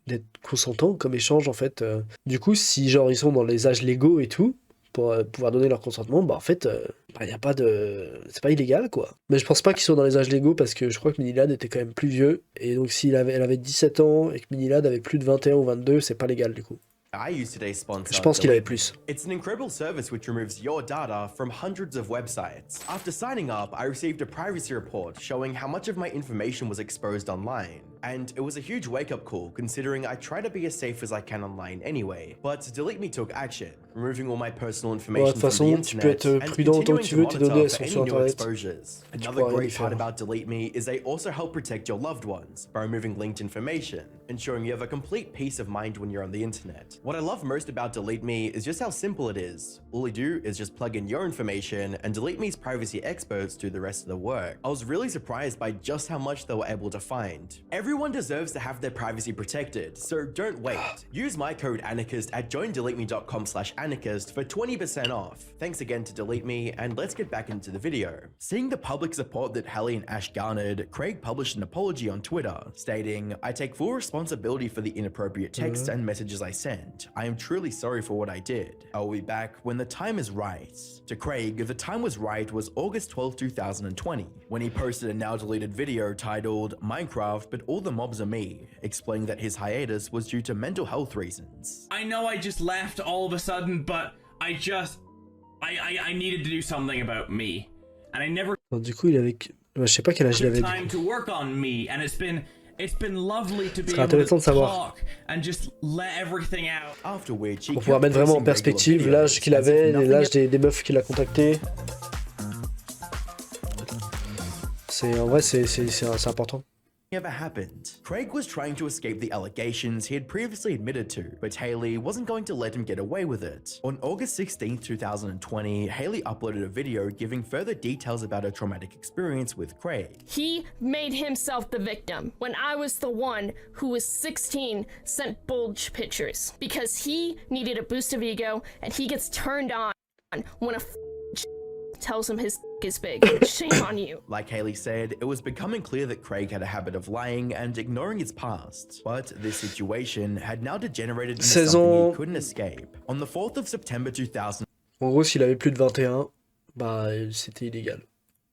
d'être consentant comme échange, en fait. Du coup, si, genre, ils sont dans les âges légaux et tout, pour pouvoir donner leur consentement, bah, en fait, y a pas de... c'est pas illégal, quoi. Mais je pense pas qu'ils soient dans les âges légaux, parce que je crois que Minilad était quand même plus vieux, et donc, si elle avait 17 ans, et que Minilad avait plus de 21 ou 22, c'est pas légal, du coup. I use today's sponsor. Je pense qu'il avait plus. It's an incredible service which removes your data from hundreds of websites. After signing up, I received a privacy report showing how much of my information was exposed online. And it was a huge wake-up call considering I try to be as safe as I can online anyway. But Delete Me took action, removing all my personal information from the internet and continuing to monitor for any new exposures. Another great part about Delete Me is they also help protect your loved ones by removing linked information, ensuring you have a complete peace of mind when you're on the internet. What I love most about Delete Me is just how simple it is. All you do is just plug in your information and Delete Me's privacy experts do the rest of the work. I was really surprised by just how much they were able to find. Everyone deserves to have their privacy protected, so don't wait. Use my code Anarchist at joindeleteme.com/anarchist for 20% off. Thanks again to Delete Me, and let's get back into the video. Seeing the public support that Hallie and Ash garnered, Craig published an apology on Twitter, stating, "I take full responsibility for the inappropriate texts and messages I sent. I am truly sorry for what I did. I will be back when the time is right." To Craig, the time was right was August 12, 2020, when he posted a now deleted video titled Minecraft, but all the mobs are me, explaining that his hiatus was due to mental health reasons. I know I just left all of a sudden, but I needed to do something about me. And I never Du coup, il avait... je sais pas quel âge il avait. Time to work on me, and it's been lovely to be able to talk and just let everything out. After which, pour pouvoir mettre vraiment en perspective l'âge qu'il avait, l'âge des meufs qu'il a contactées. En vrai, c'est important. Never happened. Craig was trying to escape the allegations he had previously admitted to, but Haley wasn't going to let him get away with it. On August 16, 2020, Haley uploaded a video giving further details about her traumatic experience with Craig. He made himself the victim when I was the one who was 16 sent bulge pictures because he needed a boost of ego and he gets turned on when a tells him his is big. Shame on you. Like Haley said, it was becoming clear that Craig had a habit of lying and ignoring his past. But this situation had now degenerated into something he couldn't escape. On the 4th of September 2000, en gros, s'il avait plus de 21, bah c'était illégal.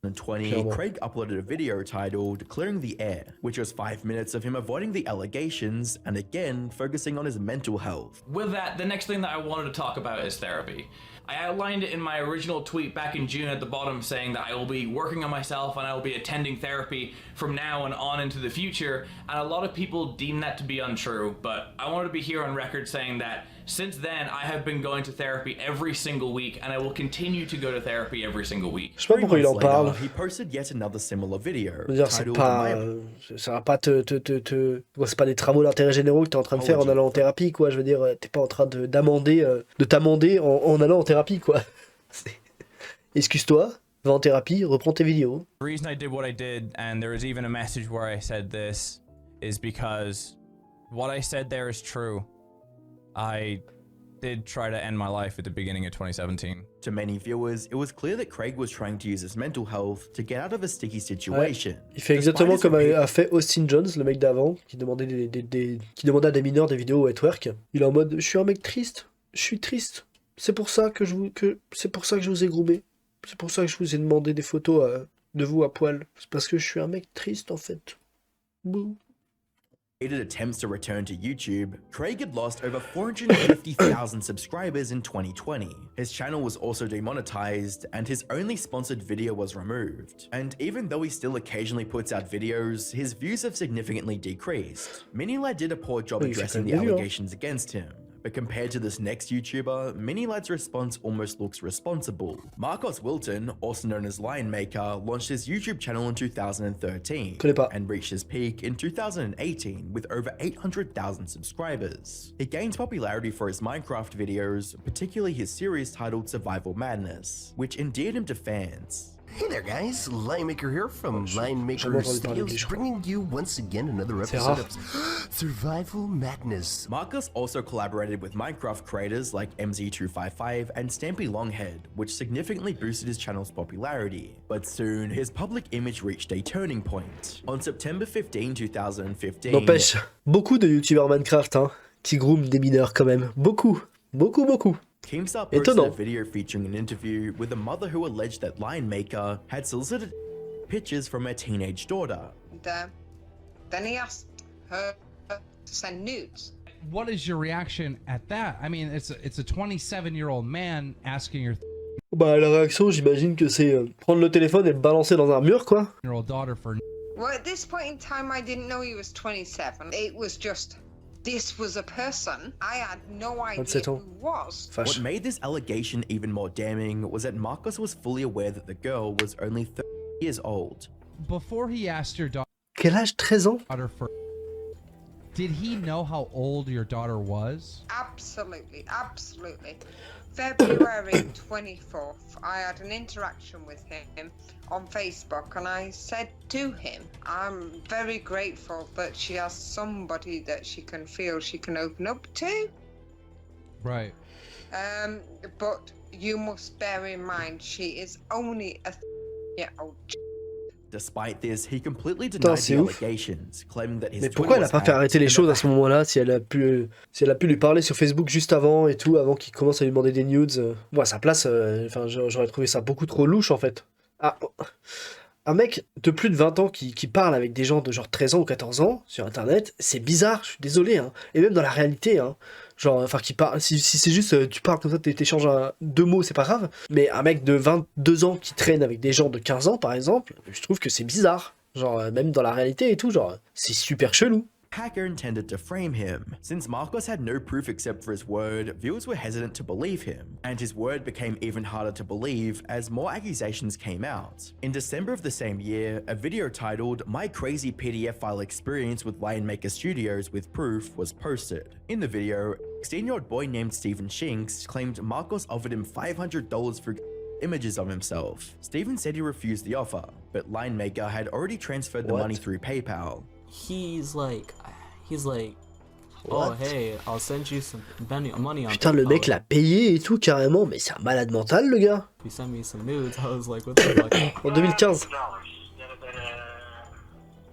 2020, Craig uploaded a video titled Clearing the Air, which was 5 minutes of him avoiding the allegations and again focusing on his mental health. With that, the next thing that I wanted to talk about is therapy. I outlined it in my original tweet back in June at the bottom saying that I will be working on myself and I will be attending therapy from now and on into the future, and a lot of people deem that to be untrue, but I wanted to be here on record saying that since then I have been going to therapy every single week and I will continue to go to therapy every single week. Je sais pas pourquoi il en parle. He posted yet another similar video. Dire, c'est pas, ça va pas c'est pas des travaux d'intérêt généraux que t'es en train de faire en allant en thérapie, quoi. Je veux dire, t'es pas en train de t'amender en allant en thérapie, quoi. Excuse-toi, va en thérapie, reprends tes vidéos. The reason I did what I did, and there was even a message where I said this, is because what I said there is true. did try to end my life at the beginning of 2017. To many viewers, it was clear that Craig was trying to use his mental health to get out of a sticky situation. Ouais. Il fait exactement comme a fait Austin Jones, le mec d'avant, qui demandait à des mineurs des vidéos at work. Il est en mode, je suis un mec triste, je suis triste. C'est pour ça que je vous ai groomé. C'est pour ça que je vous ai demandé des photos de vous à poil. C'est parce que je suis un mec triste en fait. Bouh. Attempts to return to YouTube, Craig had lost over 450,000 subscribers in 2020. His channel was also demonetized, and his only sponsored video was removed. And even though he still occasionally puts out videos, his views have significantly decreased. Minilad did a poor job addressing the allegations against him. But compared to this next YouTuber, Minilad's response almost looks responsible. Marcos Wilton, also known as Lion Maker, launched his YouTube channel in 2013 and reached his peak in 2018 with over 800,000 subscribers. He gained popularity for his Minecraft videos, particularly his series titled Survival Madness, which endeared him to fans. Hey there guys, Lion Maker here from Lion Maker Studios, bringing you once again another episode of Survival Madness. Marcus also collaborated with Minecraft creators like MZ255 and Stampy Longhead, which significantly boosted his channel's popularity. But soon, his public image reached a turning point. On September 15, 2015... N'empêche, beaucoup de youtubeurs Minecraft qui grooment des mineurs quand même. Beaucoup. Keemstar posted a video featuring an interview with a mother who alleged that Lion Maker had solicited pictures from her teenage daughter. Then he asked her to send nudes. What is your reaction at that? I mean, it's a 27-year-old man asking your Bah la réaction, j'imagine que c'est prendre le téléphone et le balancer dans un mur quoi. Daughter for Well, at this point in time, I didn't know he was 27. It was just... This was a person I had no idea who was. What made this allegation even more damning was that Marcos was fully aware that the girl was only 30 years old. Before he asked your daughter... Quel âge? 13 ans? Did he know how old your daughter was? Absolutely. February 24th, I had an interaction with him on Facebook, and I said to him, I'm very grateful that she has somebody that she can feel she can open up to. Right. But you must bear in mind, she is only a 30-year-old. Despite this, he completely denied the allegations, claiming that his Mais pourquoi elle a pas fait arrêter les choses à ce moment-là, si elle a pu lui parler sur Facebook juste avant et tout, avant qu'il commence à lui demander des nudes. Moi à sa place, j'aurais trouvé ça beaucoup trop louche en fait. Un mec de plus de 20 ans qui parle avec des gens de genre 13 ans ou 14 ans sur internet, c'est bizarre, je suis désolé. Et même dans la réalité, qui parle, si c'est juste tu parles comme ça, t'échanges deux mots, c'est pas grave. Mais un mec de 22 ans qui traîne avec des gens de 15 ans par exemple, je trouve que c'est bizarre. Même dans la réalité et tout, c'est super chelou. Hacker intended to frame him. Since Marcos had no proof except for his word, viewers were hesitant to believe him, and his word became even harder to believe as more accusations came out. In December of the same year, a video titled My Crazy PDF File Experience with Lion Maker Studios with Proof was posted. In the video, a 16-year-old boy named Stephen Shinks claimed Marcos offered him $500 for images of himself. Stephen said he refused the offer, but Lion Maker had already transferred the money through PayPal. He's like, oh hey, I'll send you some money on Putain, le mec l'a payé et tout carrément, mais c'est un malade mental le gars. He sent me some nudes. I was like, what the fuck? En 2015.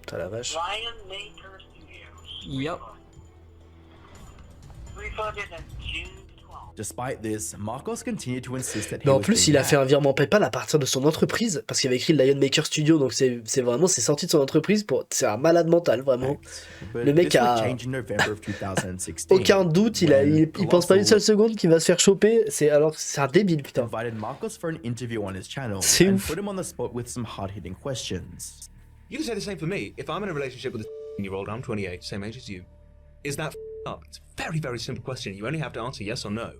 Putain la vache. Yep. Despite this, Marcos continued to insist that he Mais en plus, il a fait un virement PayPal à partir de son entreprise parce qu'il avait écrit Lion Maker Studio, donc c'est sorti de son entreprise c'est un malade mental vraiment. Le mec a aucun doute, il pense pas une seule seconde qu'il va se faire choper, c'est un débile putain. C'est ouf. Put him on the spot with some hard-hitting questions. You can say the same for me. If I'm in a relationship with a 16-year-old, I'm 28, same age as you. Is that up? It's a very, very simple question. You only have to answer yes or no.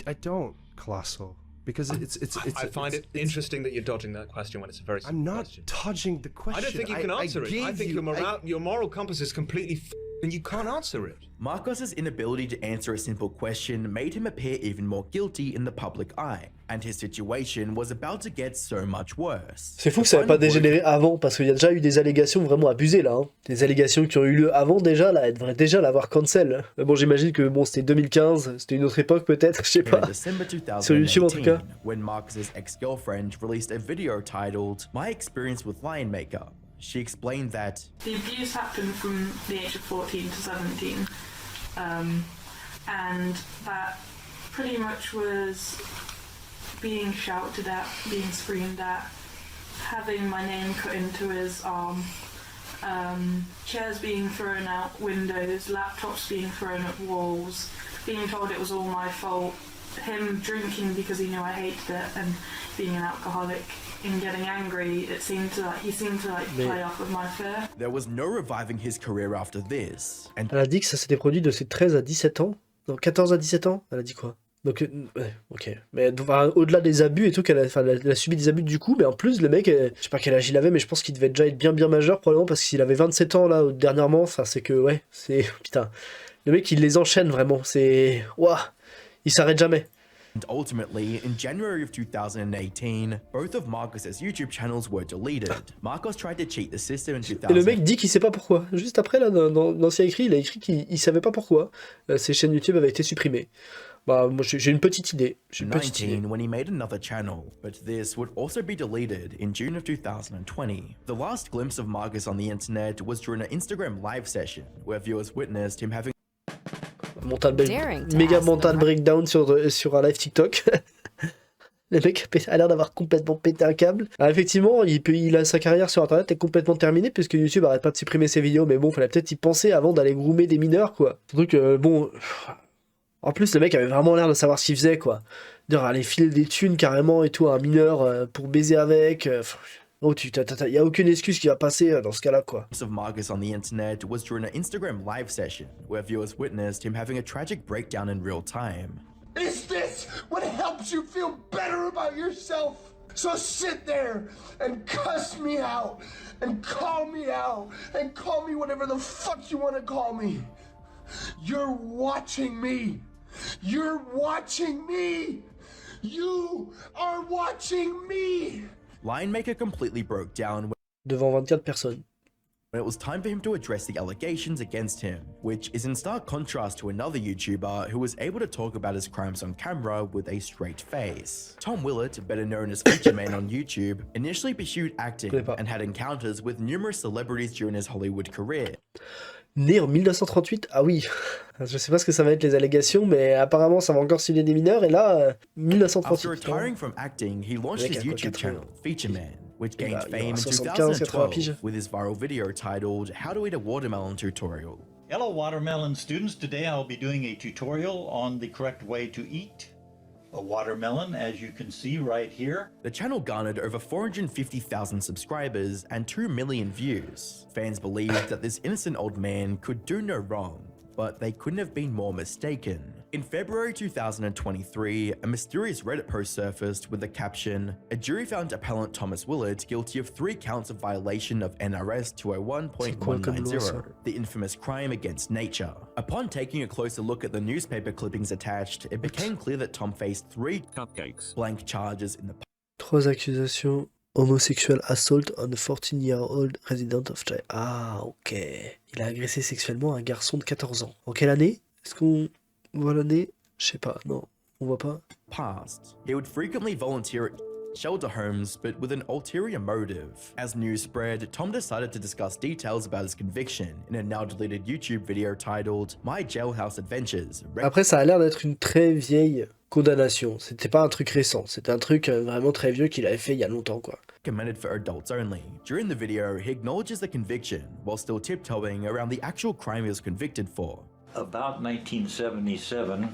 I don't, Colossal, because I find it interesting that you're dodging that question when it's a very simple question. I'm not dodging the question. I don't think you can answer it. I think your moral compass is completely and you can't answer it. Marcos's inability to answer a simple question made him appear even more guilty in the public eye. and his situation was about to get so much worse. C'est fou que ça n'ait pas dégénéré avant, parce qu'il y a déjà eu des allégations vraiment abusées là. Hein. Des allégations qui ont eu lieu avant déjà, là, elle devrait déjà l'avoir cancel. Bon, j'imagine que bon, c'était 2015, c'était une autre époque peut-être, je sais pas. Sur YouTube en tout cas. When Marcus's ex-girlfriend released a video titled "My Experience with Lion Maker," she explained that the abuse happened from the age of 14 to 17, and that pretty much was being shouted at, being screamed at, having my name cut into his arm, chairs being thrown out windows, laptops being thrown at walls, being told it was all my fault, him drinking because he knew I hated it, and being an alcoholic. In getting angry, he seemed to play off of my fear. There was no reviving his career after this. Elle a dit que ça s'était produit de ses 13 à 17 ans. Non, 14 à 17 ans. Elle a dit quoi? Donc, ok. Mais au-delà des abus et tout, elle a subi des abus du coup, mais en plus, le mec, je sais pas quel âge il avait, mais je pense qu'il devait déjà être bien majeur, probablement, parce qu'il avait 27 ans là, dernièrement. Enfin, c'est que, ouais, c'est. Putain. Le mec, il les enchaîne vraiment. C'est. Ouah. Il s'arrête jamais. And ultimately, in January of 2018, both of Marcus's YouTube channels were deleted. Marcus tried to cheat the system in 2000. Et le mec dit qu'il sait pas pourquoi. Juste après, là, dans l'ancien écrit, il a écrit qu'il savait pas pourquoi ses chaînes YouTube avaient été supprimées. Bah, moi, j'ai une petite idée. When he made another channel, but this would also be deleted in June of 2020. The last glimpse of Marcus on the internet was during an Instagram live session, where viewers witnessed him having méga mental breakdown sur un live TikTok. Le mec a l'air d'avoir complètement pété un câble. Alors effectivement, il a sa carrière sur internet est complètement terminée puisque YouTube arrête pas de supprimer ses vidéos, mais bon, fallait peut-être y penser avant d'aller groomer des mineurs, quoi. Surtout que, bon... En plus, le mec avait vraiment l'air de savoir ce qu'il faisait, quoi. D'ailleurs, aller filer des thunes carrément et tout à un mineur pour baiser avec... Oh, y a aucune excuse qui va passer dans ce cas-là, quoi. of Marcus on the internet was during an Instagram live session where viewers witnessed him having a tragic breakdown in real time. Is this what helps you feel better about yourself? So sit there and cuss me out and call me whatever the fuck you want to call me. You're watching me. You're watching me. You are watching me. Lion Maker completely broke down devant 24 personnes. When it was time for him to address the allegations against him, which is in stark contrast to another YouTuber who was able to talk about his crimes on camera with a straight face. Tom Willett, better known as Feature Man on YouTube, initially pursued acting and had encounters with numerous celebrities during his Hollywood career. Né en 1938, ah oui, je sais pas ce que ça va être les allégations, mais apparemment ça va encore cibler des mineurs, et là, 1938. After retiring from acting, he launched his YouTube channel, Feature Man, which gained fame in 2012 with his viral video titled How to Eat a Watermelon Tutorial. Hello watermelon students, today I'll be doing a tutorial on the correct way to eat a watermelon, as you can see right here. The channel garnered over 450,000 subscribers and 2 million views. Fans believed that this innocent old man could do no wrong, but they couldn't have been more mistaken. In February 2023, a mysterious Reddit post surfaced with the caption, "A jury found appellant Thomas Willett guilty of 3 counts of violation of NRS 201.190, the infamous crime against nature." Upon taking a closer look at the newspaper clippings attached, it became clear that Tom faced 3 blank charges in the 3 accusations. Homosexual assault on a 14-year-old resident of China. Ah, ok. Il a agressé sexuellement un garçon de 14 ans. En quelle année? Est-ce qu'on voit l'année? Je sais pas, non. On voit pas. Past. He would frequently volunteer at shelter homes, but with an ulterior motive. As news spread, Tom decided to discuss details about his conviction in a now-deleted YouTube video titled My Jailhouse Adventures. Après, ça a l'air d'être une très vieille condamnation. C'était pas un truc récent. C'était un truc vraiment très vieux qu'il avait fait il y a longtemps, quoi. Recommended for adults only. During the video, he acknowledges the conviction while still tiptoeing around the actual crime he was convicted for. About 1977.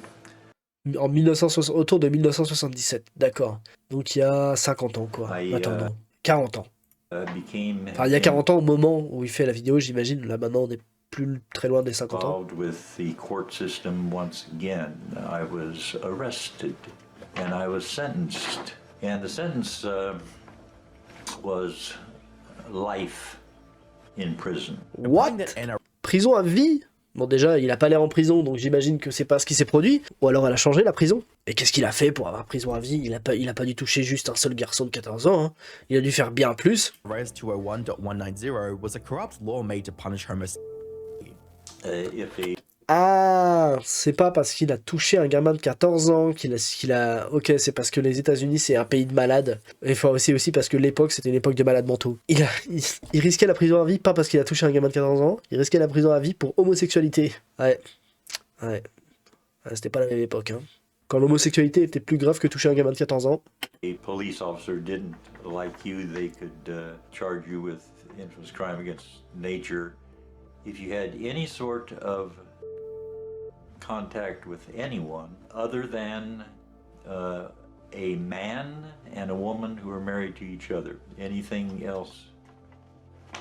En 1960, autour de 1977, d'accord. Donc il y a 50 ans, quoi. Attends, non, 40 ans. Enfin, il y a 40 ans au moment où il fait la vidéo, j'imagine. Là, maintenant, on est plus très loin des 50 ans. With the court system once again. I was arrested and I was sentenced. And the sentence was life in prison. What? Prison à vie? Bon déjà, il a pas l'air en prison, donc j'imagine que c'est pas ce qui s'est produit. Ou alors elle a changé la prison. Et qu'est-ce qu'il a fait pour avoir prison à vie? Il a pas dû toucher juste un seul garçon de 14 ans. Hein. Il a dû faire bien plus. Res 201.190 was a corrupt law made to punish homosexuality. Ah, c'est pas parce qu'il a touché un gamin de 14 ans qu'il a... Ok, c'est parce que les États-Unis c'est un pays de malades. Et aussi parce que l'époque c'était une époque de malades mentaux. Il risquait la prison à vie pas parce qu'il a touché un gamin de 14 ans, il risquait la prison à vie pour homosexualité. Ouais. C'était pas la même époque, hein. Quand l'homosexualité était plus grave que toucher un gamin de 14 ans. A police officer didn't like you, they could charge you with infamous crime against nature. If you had any sort of contact with anyone other than a man and a woman who were married to each other, anything else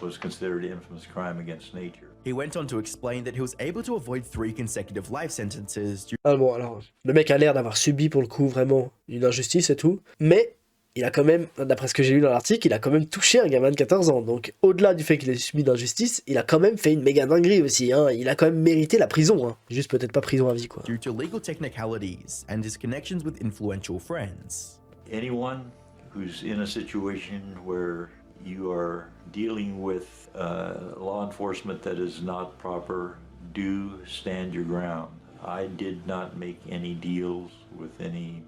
was considered infamous crime against nature. He went on to explain that he was able to avoid 3 consecutive life sentences. Ah bon, alors, le mec a l'air d'avoir subi pour le coup vraiment une injustice et tout, mais il a quand même, d'après ce que j'ai lu dans l'article, il a quand même touché un gamin de 14 ans. Donc au-delà du fait qu'il ait subi d'injustice, il a quand même fait une méga dinguerie aussi. Hein. Il a quand même mérité la prison. Hein. Juste peut-être pas prison à vie quoi. Due to legal technicalities and his connections with influential friends. Anyone who's in a situation where you are dealing with law enforcement that is not proper, do stand your ground. I did not make any deals with any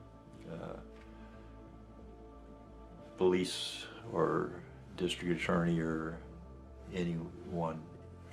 police or district attorney or anyone.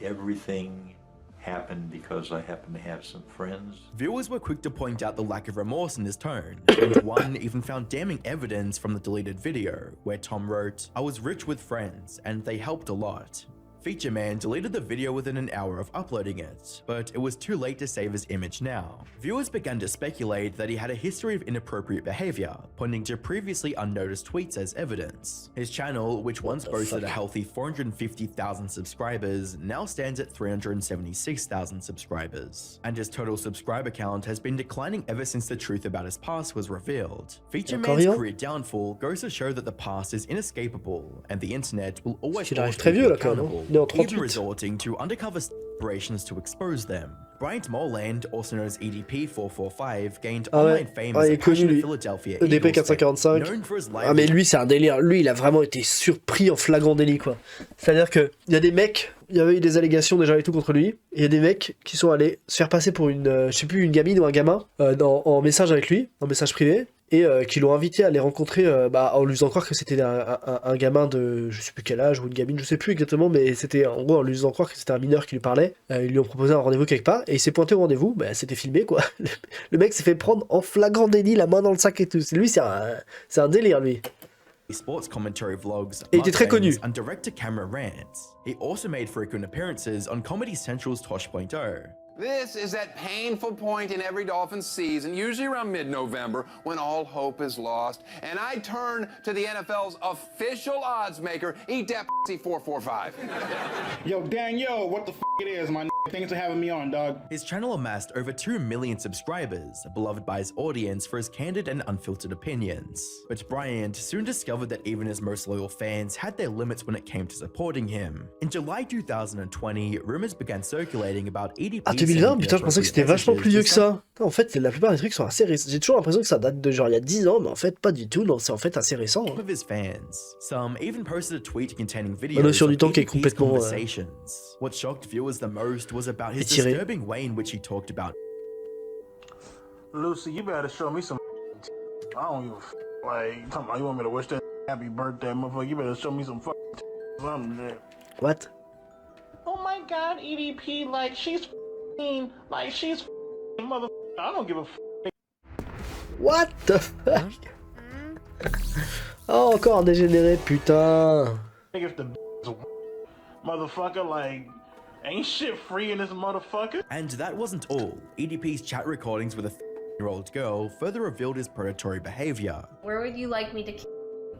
Everything happened because I happen to have some friends. Viewers were quick to point out the lack of remorse in his tone, and one even found damning evidence from the deleted video, where Tom wrote, "I was rich with friends, and they helped a lot." Feature Man deleted the video within an hour of uploading it, but it was too late to save his image now. Viewers began to speculate that he had a history of inappropriate behavior, pointing to previously unnoticed tweets as evidence. His channel, which once boasted a healthy 450,000 subscribers, now stands at 376,000 subscribers. And his total subscriber count has been declining ever since the truth about his past was revealed. Feature Man's career downfall goes to show that the past is inescapable, and the internet will always hold people accountable. Even resorting to undercover operations to expose them. Bryant Morland, also known as EDP445, gained online fame as a passionate Philadelphia Eagles fan, known for his live. Ah mais lui c'est un délire, lui il a vraiment été surpris en flagrant délit quoi. C'est-à-dire que il y a des mecs, il y avait eu des allégations déjà et tout contre lui, et il y a des mecs qui sont allés se faire passer pour une, je sais plus, une gamine ou un gamin en message avec lui, en message privé. Et qui l'ont invité à les rencontrer en lui faisant croire que c'était un gamin de je sais plus quel âge ou une gamine, je sais plus exactement, mais c'était en gros en lui faisant croire que c'était un mineur qui lui parlait. Ils lui ont proposé un rendez-vous quelque part et il s'est pointé au rendez-vous, c'était filmé quoi. Le mec s'est fait prendre en flagrant délit, la main dans le sac et tout. Lui c'est un délire lui. Sports commentary vlogs, et il était très connu. And direct-to-camera rants. He also made frequent appearances on Comedy Central's Tosh.0. This is that painful point in every Dolphins season, usually around mid-November, when all hope is lost. And I turn to the NFL's official odds maker, eat that pussy 445. Yo, Daniel, what the f it is, my n***? Thanks for having me on, dog. His channel amassed over 2 million subscribers, beloved by his audience for his candid and unfiltered opinions. But Bryant soon discovered that even his most loyal fans had their limits when it came to supporting him. In July 2020, rumors began circulating about EDP. 2020, putain, je pensais que c'était vachement plus vieux que ça. En fait, la plupart des trucs sont assez récents. J'ai toujours l'impression que ça date de genre il y a 10 ans, mais en fait, pas du tout. Non, c'est en fait assez récent. Of his fans. Some even posted a tweet containing videos la notion du temps qui est complètement What shocked viewers the most was about his disturbing way in which he talked about. Lucy, you better show me some. I don't give a like. Talking about you want me to wish that happy birthday, motherfucker? You better show me some something there. What? Oh my God, EDP, like she's mother. I don't give a What the fuck? Oh, encore un dégénéré, putain. If the motherfucker, like, ain't shit free in this motherfucker. And that wasn't all. EDP's chat recordings with a 13-year-old girl further revealed his predatory behavior. Where would you like me to?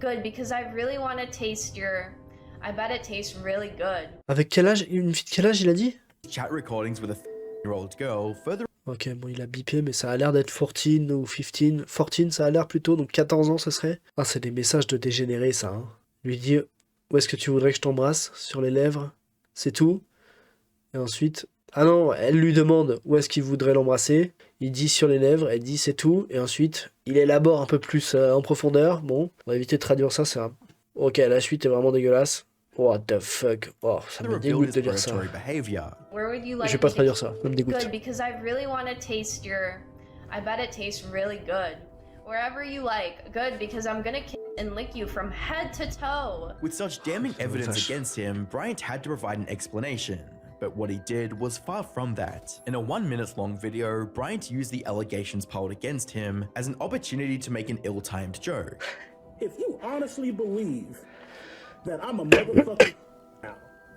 Good, because I really want to taste your. I bet it tastes really good. Avec quel âge? Une fille de quel âge il a dit? Chat recordings with a 13-year-old girl further. Ok, bon, il a bipé, mais ça a l'air d'être 14 ou 15. 14, ça a l'air plutôt, donc 14 ans, ce serait. Ah, c'est des messages de dégénéré, ça. Hein. Lui dire, où est-ce que tu voudrais que je t'embrasse? Sur les lèvres. C'est tout. Et ensuite, Ah non, elle lui demande où est-ce qu'il voudrait l'embrasser. Il dit sur les lèvres, elle dit c'est tout. Et ensuite, il élabore un peu plus en profondeur. Bon, on va éviter de traduire ça, c'est un... Ok, la suite est vraiment dégueulasse. What the fuck. Oh, ça me dégoûte de dire ça. Je vais pas traduire ça, ça me dégoûte. Good, because I really want to taste your... I bet it tastes really good. Wherever you like. Good, because I'm gonna kiss and lick you from head to toe. With such damning evidence against him, Bryant had to provide an explanation. But what he did was far from that. In a 1 minute long video, Bryant used the allegations piled against him as an opportunity to make an ill-timed joke. If you honestly believe that I'm a motherfucker now,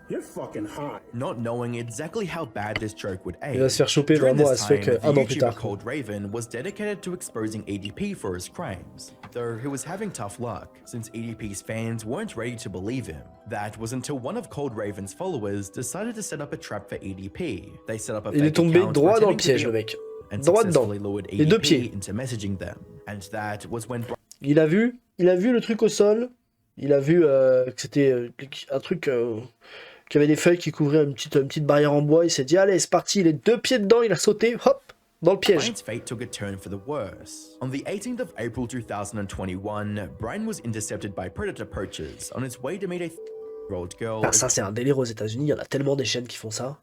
you're fucking high. Not knowing exactly how bad this joke would age. Il va se faire choper vraiment à ce fait qu'un an plus tard. Cold Raven was dedicated to exposing EDP for his crimes, though he was having tough luck, since EDP's fans weren't ready to believe him. That was until one of Cold Raven's followers decided to set up a trap for EDP. They set up a Il est tombé droit dans le piège, le mec. Droit dedans. Les deux pieds. Into messaging them. And that was when il a vu le truc au sol. Il a vu que c'était un truc qui avait des feuilles qui couvraient une petite barrière en bois. Il s'est dit allez, c'est parti, il est 2 pieds dedans, il a sauté, hop, dans le piège. Brian's fate took a turn for the worse. On the 18th of April 2021, Brian was intercepted by predator poachers on his way to meet a 30-year-old girl. Ah, ça c'est un délire aux États-Unis. Il y en a tellement des chaînes qui font ça.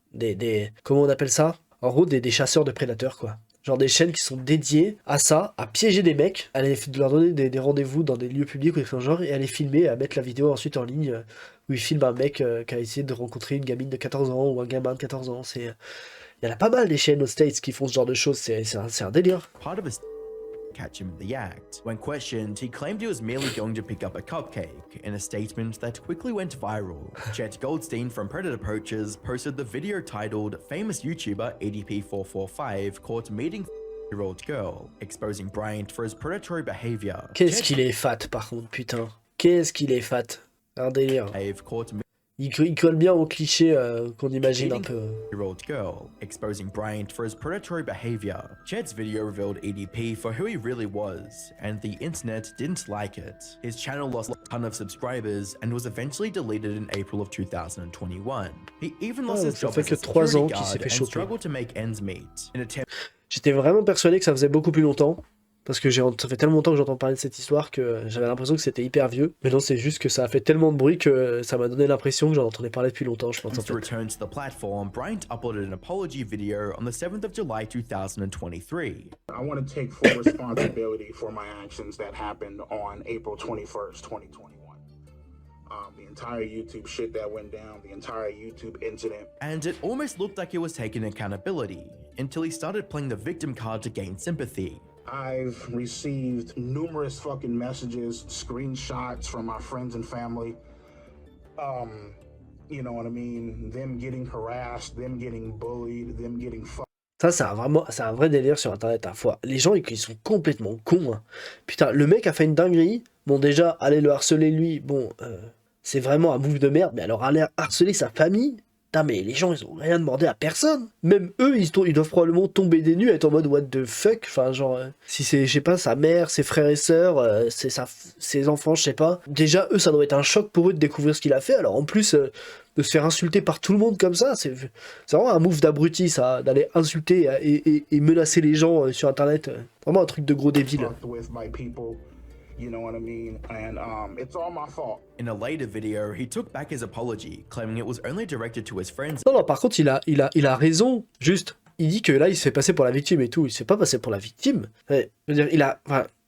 Comment on appelle ça? En gros, des chasseurs de prédateurs, quoi. Genre des chaînes qui sont dédiées à ça, à piéger des mecs, à leur donner des rendez-vous dans des lieux publics ou des choses genre, et à les filmer, à mettre la vidéo ensuite en ligne, où ils filment un mec qui a essayé de rencontrer une gamine de 14 ans ou un gamin de 14 ans. Il y en a pas mal des chaînes aux States qui font ce genre de choses, c'est un délire. Catch him in the act. When questioned, he claimed he was merely going to pick up a cupcake, in a statement that quickly went viral. Chet Goldstein from Predator Poachers posted the video titled "Famous YouTuber EDP445 Caught Meeting 30-year-old Girl," exposing Bryant for his predatory behavior. Qu'est-ce qu'il est fat par contre, putain. Qu'est-ce qu'il est fat. Un délire. Il colle bien au cliché qu'on imagine un peu. Girl, exposing Bryant for his predatory behavior. Chet's video revealed EDP for who he really was, and the internet didn't like it. His channel lost a ton of subscribers and was eventually deleted in April of 2021. He even lost his job as a security guard and struggled to make ends meet. J'étais vraiment persuadé que ça faisait beaucoup plus longtemps. Parce que ça fait tellement longtemps que j'entends parler de cette histoire que j'avais l'impression que c'était hyper vieux. Mais non, c'est juste que ça a fait tellement de bruit que ça m'a donné l'impression que j'en entendais parler depuis longtemps, je pense. To return to the platform, Bryant uploaded an apology video on the 7th of July 2023. I want to take full responsibility for my actions that happened on April 21st, 2021. The entire YouTube shit that went down, the entire YouTube incident. And it almost looked like he was taking accountability, until he started playing the victim card to gain sympathy. I've received numerous fucking messages, screenshots from my friends and family. You know what I mean? Them getting harassed, them getting bullied, them getting fucked. Ça, c'est un vrai délire sur Internet, à fois. Les gens, ils sont complètement cons. Hein. Putain, le mec a fait une dinguerie. Bon, déjà, aller le harceler, lui, bon, c'est vraiment un move de merde. Mais alors, aller harceler sa famille... Putain, mais les gens, ils ont rien demandé à personne. Même eux, ils doivent probablement tomber des nues, être en mode what the fuck. Enfin, genre, si c'est, je sais pas, sa mère, ses frères et sœurs, ses enfants, je sais pas. Déjà, eux, ça doit être un choc pour eux de découvrir ce qu'il a fait. Alors, en plus, de se faire insulter par tout le monde comme ça, c'est vraiment un move d'abruti, ça, d'aller insulter et menacer les gens sur Internet. Vraiment un truc de gros débile. You know what I mean? And it's all my fault. In a later video, he took back his apology, claiming it was only directed to his friends. Non, par contre, il a raison. Juste, il dit que là, il se fait passer pour la victime et tout. Il se fait pas passer pour la victime. Je veux dire,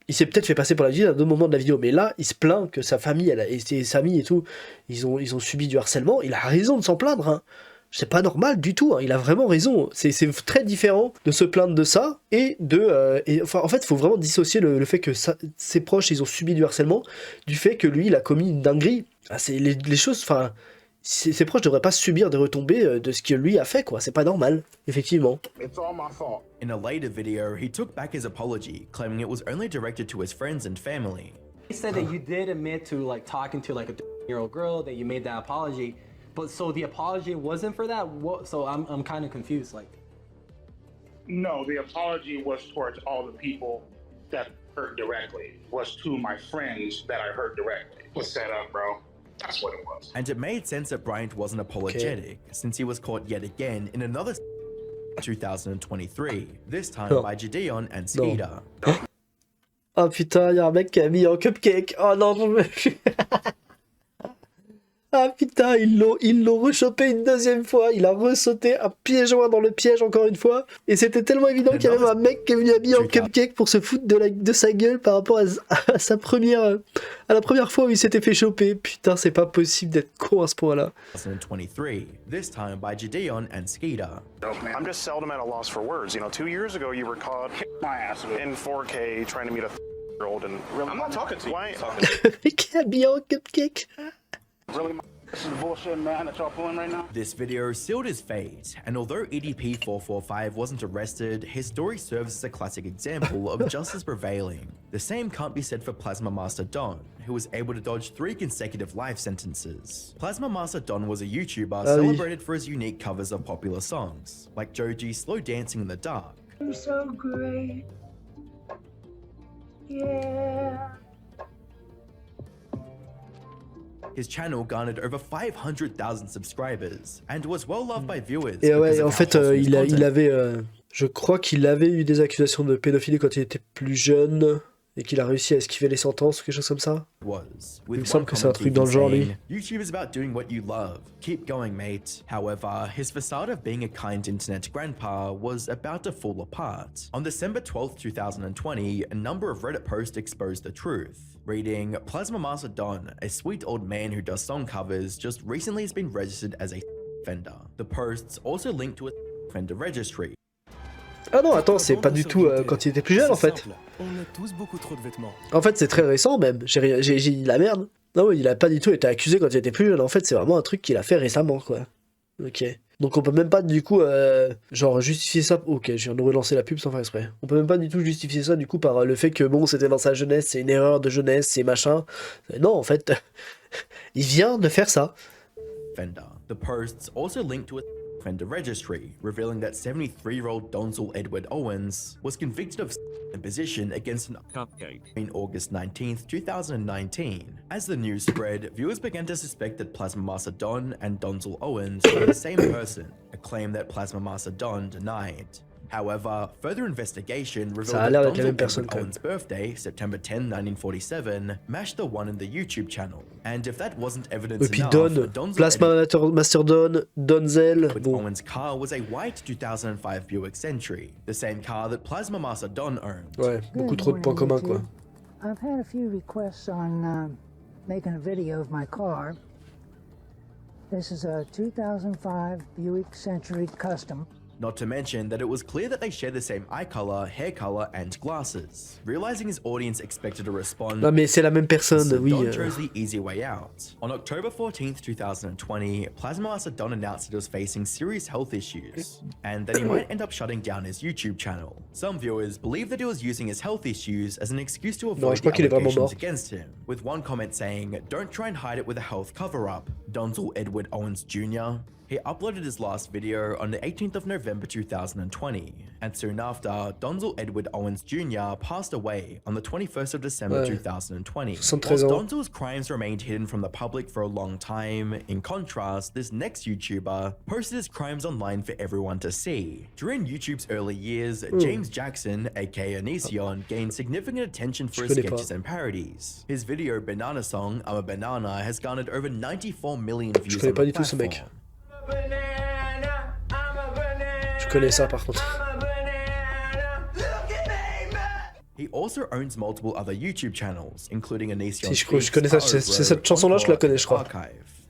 il s'est peut-être fait passer pour la victime à d'autres moments de la vidéo, mais là, il se plaint que sa famille, et ses amis et tout, ils ont subi du harcèlement. Il a raison de s'en plaindre, hein. C'est pas normal du tout, hein. Il a vraiment raison. C'est très différent de se plaindre de ça et enfin, en fait, il faut vraiment dissocier le fait que ses proches, ils ont subi du harcèlement, du fait que lui, il a commis une dinguerie. Ah, c'est les choses, enfin, ses proches devraient pas subir des retombées de ce que lui a fait, quoi. C'est pas normal, effectivement. It's all my fault. In a later video, he took back his apology, claiming it was only directed to his friends and family. He said that you did admit to like talking to like a 13-year-old girl, that you made that apology. But so the apology wasn't for that? So I'm kind of confused. Like, no, the apology was towards all the people that hurt directly. Was to my friends that I hurt directly. Was set up, bro. That's what it was. And it made sense that Bryant wasn't apologetic, since he was caught yet again in another 2023, this time by Gideon and Skeeter. Oh putain, y'a un mec qui a mis en cupcake. Oh non, j'en veux plus. Ah putain, ils l'ont rechopé une deuxième fois. Il a ressauté un pied joint dans le piège encore une fois. Et c'était tellement évident qu'il y a même un mec qui est venu habillé en cupcake pour se foutre de sa gueule par rapport à la première fois où il s'était fait choper. Putain, c'est pas possible d'être con à ce point-là. 2023, this time by Gideon and Skeeter. I'm just seldom at a loss for words. You know, 2 years ago you were caught my ass in 4K trying to meet a year old and really, I'm not talking to you. Le mec est habillé en cupcake. Really, this is bullshit, man, that y'all pulling right now. This video sealed his fate, and although EDP445 wasn't arrested, his story serves as a classic example of justice prevailing. The same can't be said for Plasma Master Don, who was able to dodge 3 consecutive life sentences. Plasma Master Don was a YouTuber celebrated for his unique covers of popular songs, like Joji's Slow Dancing in the Dark. You're so great. Yeah. His channel garnered over 500,000 subscribers and was well loved by viewers. Et ouais, en fait, il avait, je crois qu'il avait eu des accusations de pédophilie quand il était plus jeune et qu'il a réussi à esquiver les sentences ou quelque chose comme ça. Il me semble que c'est un truc dans le genre, lui. YouTube is about doing what you love. Keep going, mate. However, his facade of being a kind internet grandpa was about to fall apart. On December 12th, 2020, a number of Reddit posts exposed the truth. Reading, Plasma Master Don, a sweet old man who does song covers, just recently has been registered as a offender. The posts also link to a offender registry. Ah non, attends, c'est pas du tout quand il était plus jeune en fait. En fait, c'est très récent même. J'ai dit la merde. Non, il a pas du tout été accusé quand il était plus jeune. En fait, c'est vraiment un truc qu'il a fait récemment, quoi. Ok. Donc on peut même pas du coup, genre justifier ça. Ok, je viens de relancer la pub sans faire exprès. On peut même pas du tout justifier ça du coup par le fait que bon, c'était dans sa jeunesse, c'est une erreur de jeunesse, c'est machin. Non, en fait, il vient de faire ça. The posts also link to a offender registry, revealing that 73-year-old Donzel Edward Owens was convicted of imposition against an cupcake in August 19th, 2019. As the news spread, viewers began to suspect that Plasma Master Don and Donzel Owens were the same person, a claim that Plasma Master Don denied. However, further investigation revealed that Donzel Edward Owens' birthday, September 10, 1947, matched the one in the YouTube channel. And if that wasn't evidence enough, Plasma Master Don, Donzel. Owens' car was a white 2005 Buick Century, the same car that Plasma Master Don owned. Ouais, beaucoup trop de points communs, quoi. I've had a few requests on making a video of my car. This is a 2005 Buick Century Custom. Not to mention that it was clear that they shared the same eye color, hair color, and glasses. Realizing his audience expected a response, non mais c'est la même personne, oui. Don chose the easy way out. On October 14th, 2020, Plasma Master Don announced that he was facing serious health issues, and that he might end up shutting down his YouTube channel. Some viewers believe that he was using his health issues as an excuse to avoid the allegations against him, with one comment saying, "Don't try and hide it with a health cover-up." Donzel Edward Owens Jr. He uploaded his last video on the 18th of November 2020, and soon after, Donzel Edward Owens Jr. passed away on the 21st of December 2020. Whilst Donzel's crimes remained hidden from the public for a long time, in contrast, this next YouTuber posted his crimes online for everyone to see. During YouTube's early years, James Jackson, aka Onision, gained significant attention for his sketches and parodies. His video Banana Song, I'm a Banana, has garnered over 94 million views on the platform. Je connais ça par contre. He also owns multiple other YouTube channels, including Onision. Si je connais ça, c'est cette chanson-là, je la connais, je crois.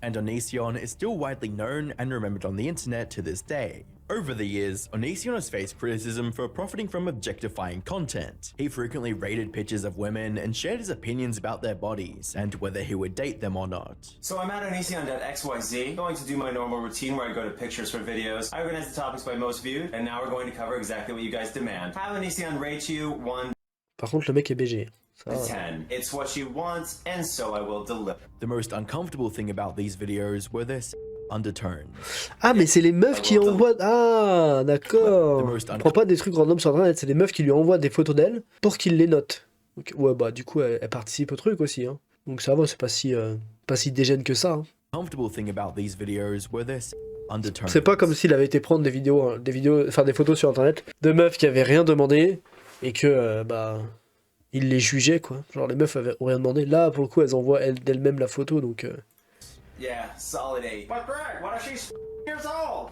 And Onision is still widely known and remembered on the internet to this day. Over the years, Onision has faced criticism for profiting from objectifying content. He frequently rated pictures of women and shared his opinions about their bodies and whether he would date them or not. So I'm at Onision.xyz, going to do my normal routine where I go to pictures for videos. I organize the topics by most viewed, and now we're going to cover exactly what you guys demand. Have Onision rate you 1 Par contre, le mec est BG. to 10. It's what you want, and so I will deliver. The most uncomfortable thing about these videos were their undertones. Ah, mais c'est les meufs qui envoient... Ah, d'accord. On prend pas des trucs random sur internet, c'est les meufs qui lui envoient des photos d'elle pour qu'il les note. Donc, ouais, bah du coup, elle participe au truc aussi. Hein. Donc ça va, c'est pas si dégène que ça. Hein. Comfortable thing about these videos were their undertones. C'est pas comme s'il avait été prendre des photos sur internet de meufs qui avaient rien demandé et que il les jugeait quoi. Genre les meufs ont rien demandé. Là pour le coup elles envoient d'elles-mêmes la photo donc. Yeah, solid 8. But Greg, what if she's years old?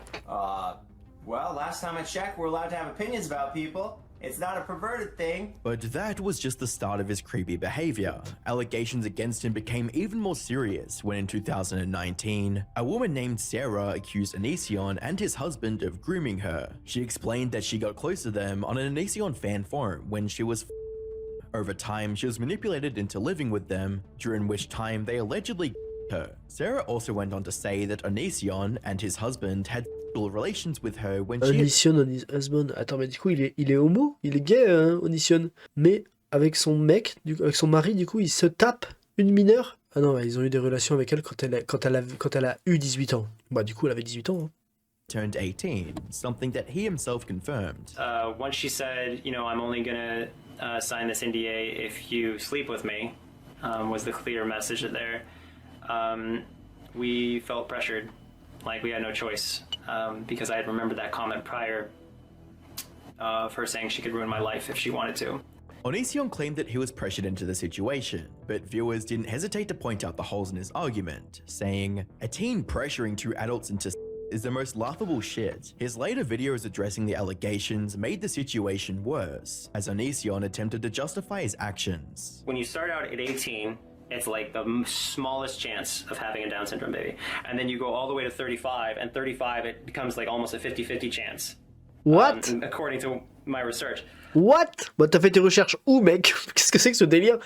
Well, last time I checked, we're allowed to have opinions about people. It's not a perverted thing. But that was just the start of his creepy behavior. Allegations against him became even more serious when in 2019, a woman named Sarah accused Onision and his husband of grooming her. She explained that she got close to them on an Onision fan forum when she was over time, she was manipulated into living with them, during which time they allegedly her. Sarah also went on to say that Onision and his husband had sexual relations with her when she... Onision and his husband. Attends, mais du coup, il est homo? Il est gay, Onision. Mais avec son mec, avec son mari, du coup, il se tape une mineure? Ah non, ils ont eu des relations avec elle quand elle a eu 18 ans. Bah, du coup, elle avait 18 ans. Hein. Turned 18, something that he himself confirmed. Once she said, you know, I'm only gonna sign this NDA if you sleep with me, was the clear message there. We felt pressured, like we had no choice, because I had remembered that comment prior of her saying she could ruin my life if she wanted to. Onision claimed that he was pressured into the situation, but viewers didn't hesitate to point out the holes in his argument, saying, a teen pressuring two adults into is the most laughable shit. His later videos addressing the allegations made the situation worse, as Onision attempted to justify his actions. When you start out at 18, it's like the smallest chance of having a Down syndrome baby. And then you go all the way to 35, and 35 it becomes like almost a 50-50 chance. What? According to my research. What? Bah t'as fait tes recherches où, mec? Qu'est-ce que c'est que ce délire?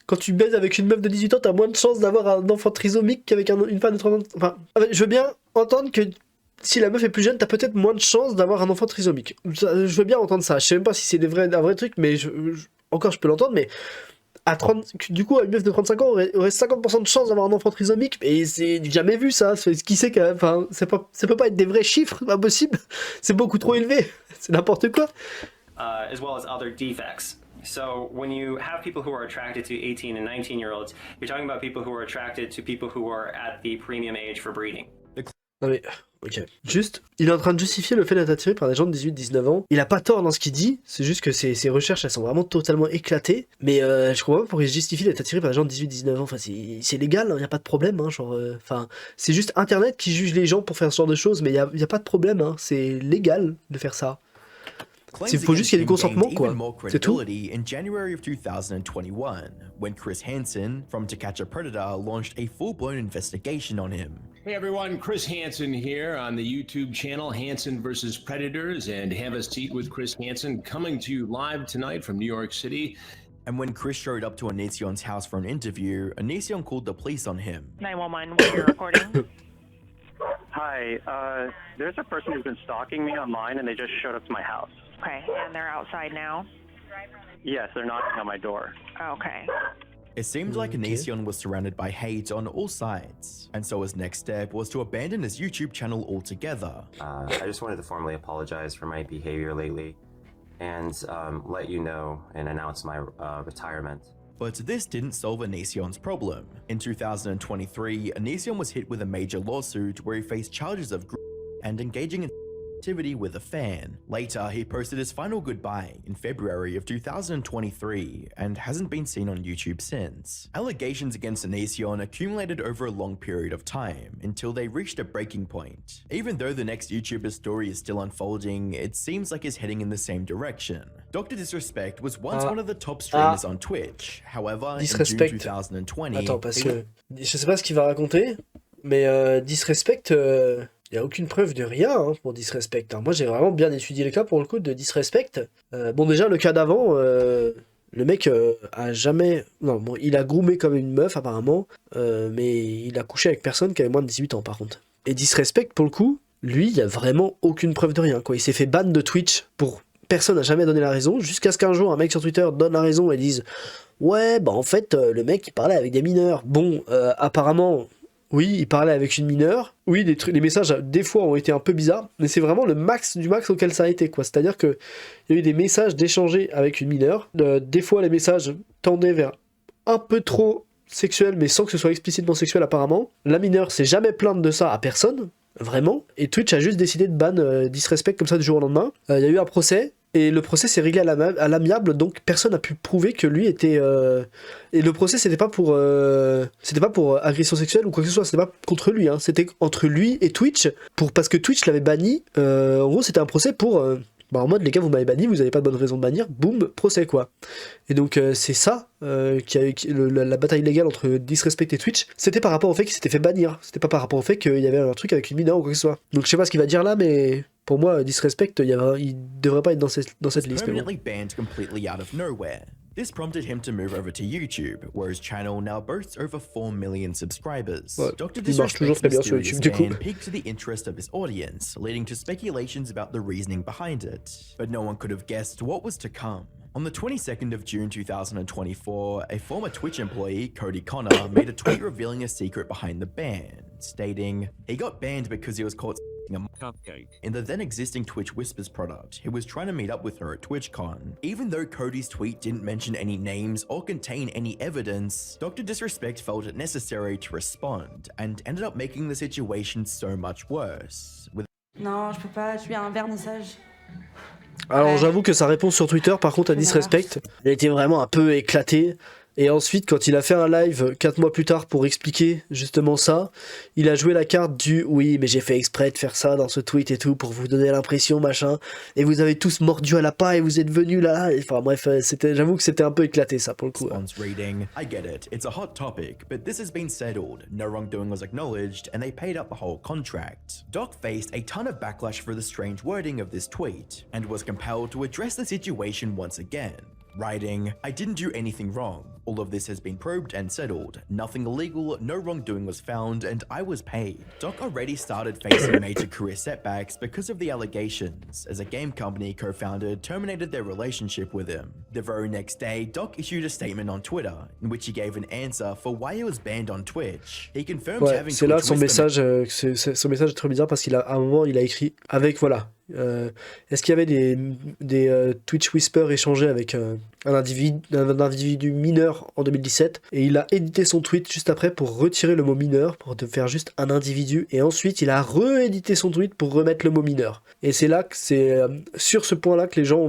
Quand tu baises avec une meuf de 18 ans, t'as moins de chances d'avoir un enfant trisomique qu'avec une femme de 30 ans. Enfin, je veux bien entendre que si la meuf est plus jeune, t'as peut-être moins de chances d'avoir un enfant trisomique. Je veux bien entendre ça. Je sais même pas si c'est un vrai truc, mais encore je peux l'entendre, mais à 30, du coup, une meuf de 35 ans aurait 50% de chance d'avoir un enfant trisomique, et c'est jamais vu ça. Qui sait que, enfin, ça peut pas être des vrais chiffres, pas possible. C'est beaucoup trop élevé. C'est n'importe quoi. As well as other defects. So when you have people who are attracted to 18 and 19-year-olds, you're talking about people who are attracted to people who are at the premium age for breeding. Non mais, ok. Juste, il est en train de justifier le fait d'être attiré par des gens de 18-19 ans. Il a pas tort dans ce qu'il dit, c'est juste que ses recherches, elles sont vraiment totalement éclatées. Mais je comprends pas pourquoi il justifie d'être attiré par des gens de 18-19 ans. Enfin, c'est légal, hein, y a pas de problème. Hein, genre, c'est juste Internet qui juge les gens pour faire ce genre de choses, mais y a pas de problème. Hein, c'est légal de faire ça. Il faut juste qu'il y ait du consentement, quoi. C'est tout. In January of 2021, when Chris Hansen from To Catch a Predator launched a full-blown investigation on him. Hey everyone, Chris Hansen here on the YouTube channel Hansen vs. Predators and Have a Seat with Chris Hansen, coming to you live tonight from New York City. And when Chris showed up to Onision's house for an interview, Onision called the police on him. 911, what you're recording? Hi, there's a person who's been stalking me online and they just showed up to my house. Okay, and they're outside now? Yes, they're knocking on my door. Okay. It seemed like Onision was surrounded by hate on all sides, and so his next step was to abandon his YouTube channel altogether. I just wanted to formally apologize for my behavior lately and let you know and announce my retirement. But this didn't solve Onision's problem. In 2023, Onision was hit with a major lawsuit where he faced charges of and engaging in activity with a fan. Later, he posted his final goodbye in February of 2023 and hasn't been seen on YouTube since. Allegations against Onision accumulated over a long period of time until they reached a breaking point. Even though the next YouTuber's story is still unfolding, it seems like it's heading in the same direction. Dr. Disrespect was once one of the top streamers on Twitch. However, in June 2020... Attends, parce que je sais pas ce qu'il va raconter, mais Disrespect... Il n'y a aucune preuve de rien hein, pour Disrespect. Hein. Moi, j'ai vraiment bien étudié le cas pour le coup de Disrespect. Bon, déjà, le cas d'avant, le mec a jamais... Non, bon, il a groomé comme une meuf, apparemment, mais il a couché avec personne qui avait moins de 18 ans, par contre. Et Disrespect, pour le coup, lui, il n'y a vraiment aucune preuve de rien. Quoi. Il s'est fait ban de Twitch pour... Personne n'a jamais donné la raison, jusqu'à ce qu'un jour, un mec sur Twitter donne la raison et dise « Ouais, bah en fait, le mec, il parlait avec des mineurs. » Bon, apparemment... Oui, il parlait avec une mineure. Oui, les messages, des fois, ont été un peu bizarres. Mais c'est vraiment le max du max auquel ça a été, quoi. C'est-à-dire qu'il y a eu des messages d'échanger avec une mineure. Des fois, les messages tendaient vers un peu trop sexuel, mais sans que ce soit explicitement sexuel, apparemment. La mineure s'est jamais plainte de ça à personne. vraiment, et Twitch a juste décidé de ban Disrespect comme ça du jour au lendemain. Il y a eu un procès, et le procès s'est réglé à l'amiable, donc personne n'a pu prouver que lui était... Et le procès, c'était pas pour agression sexuelle ou quoi que ce soit, c'était pas contre lui, hein. C'était entre lui et Twitch, parce que Twitch l'avait banni. En gros, c'était un procès pour... en mode, les gars, vous m'avez banni, vous avez pas de bonne raison de bannir, boum, procès, quoi. Et donc, c'est ça, la bataille légale entre Disrespect et Twitch, c'était par rapport au fait qu'il s'était fait bannir, c'était pas par rapport au fait qu'il y avait un truc avec une mineure ou quoi que ce soit. Donc, je sais pas ce qu'il va dire là, mais pour moi, Disrespect, il devrait pas être dans cette liste. Mais bon. Banned completely out of nowhere. This prompted him to move over to YouTube, where his channel now boasts over 4 million subscribers. Ouais, Dr. il marche toujours Disrespect's très bien sur mysterious YouTube, du coup. ban piqued to the interest of his audience, leading to speculations about the reasoning behind it. But no one could have guessed what was to come. On the 22nd of June 2024, a former Twitch employee, Connor, made a tweet revealing a secret behind the ban, stating, he got banned because he was caught a cupcake in the then existing Twitch Whispers product. He was trying to meet up with her at TwitchCon. Even though Cody's tweet didn't mention any names or contain any evidence, Dr. Disrespect felt it necessary to respond and ended up making the situation so much worse. Non, je peux pas, je suis à un vernissage. Alors j'avoue que sa réponse sur Twitter, par contre, à Disrespect, elle était vraiment un peu éclatée. Et ensuite, quand il a fait un live 4 mois plus tard pour expliquer justement ça, il a joué la carte du « oui, mais j'ai fait exprès de faire ça dans ce tweet et tout pour vous donner l'impression, machin, et vous avez tous mordu à la paille et vous êtes venus là. » Enfin bref, j'avoue que c'était un peu éclaté ça pour le coup. Reading, I get it, it's a hot topic, but this has been settled. No wrongdoing was acknowledged, and they paid up the whole contract. Doc faced a ton of backlash for the strange wording of this tweet, and was compelled to address the situation once again. Writing, I didn't do anything wrong. All of this has been probed and settled. Nothing illegal, no wrongdoing was found, and I was paid. Doc already started facing major career setbacks because of the allegations, as a game company co-founder terminated their relationship with him. The very next day, Doc issued a statement on Twitter, in which he gave an answer for why he was banned on Twitch. He confirmed having c'est là son message, son message est très bizarre parce qu'à un moment, il a écrit avec, voilà, est-ce qu'il y avait des Twitch Whispers échangés avec un individu mineur en 2017, et il a édité son tweet juste après pour retirer le mot mineur, pour te faire juste un individu, et ensuite il a réédité son tweet pour remettre le mot mineur. Et c'est là que c'est sur ce point-là que les gens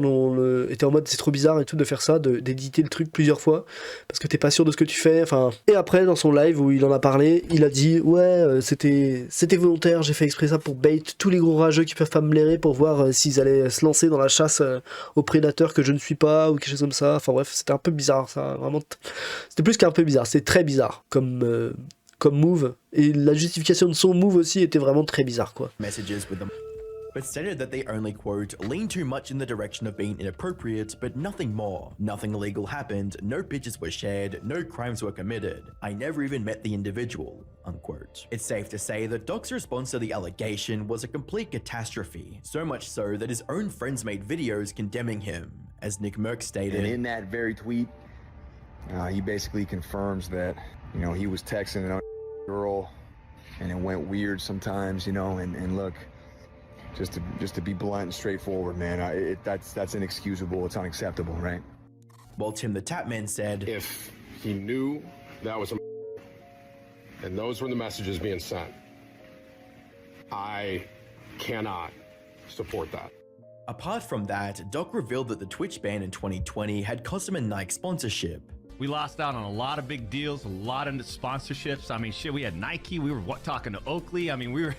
étaient en mode c'est trop bizarre et tout de faire ça, d'éditer le truc plusieurs fois, parce que t'es pas sûr de ce que tu fais, enfin. Et après dans son live où il en a parlé, il a dit ouais c'était volontaire, j'ai fait exprès ça pour bait tous les gros rageux qui peuvent pas me blairer pour voir s'ils allaient se lancer dans la chasse aux prédateurs que je ne suis pas ou quelque chose comme ça. Enfin bref, c'était un peu bizarre ça, vraiment. C'était plus qu'un peu bizarre, c'était très bizarre comme move, et la justification de son move aussi était vraiment très bizarre quoi. But stated that they only, quote, lean too much in the direction of being inappropriate, but nothing more. Nothing illegal happened, no pictures were shared, no crimes were committed. I never even met the individual, unquote. It's safe to say that Doc's response to the allegation was a complete catastrophe, so much so that his own friends made videos condemning him, as Nick Merck stated. And in that very tweet, he basically confirms that, you know, he was texting another girl, and it went weird sometimes, you know, and look, just to be blunt and straightforward, man, that's inexcusable, it's unacceptable, right? While Tim the Tapman said, if he knew that was and those were the messages being sent, I cannot support that. Apart from that, Doc revealed that the Twitch ban in 2020 had cost him a Nike sponsorship. We lost out on a lot of big deals, a lot of sponsorships. I mean, shit, we had Nike, we were talking to Oakley. I mean, we were...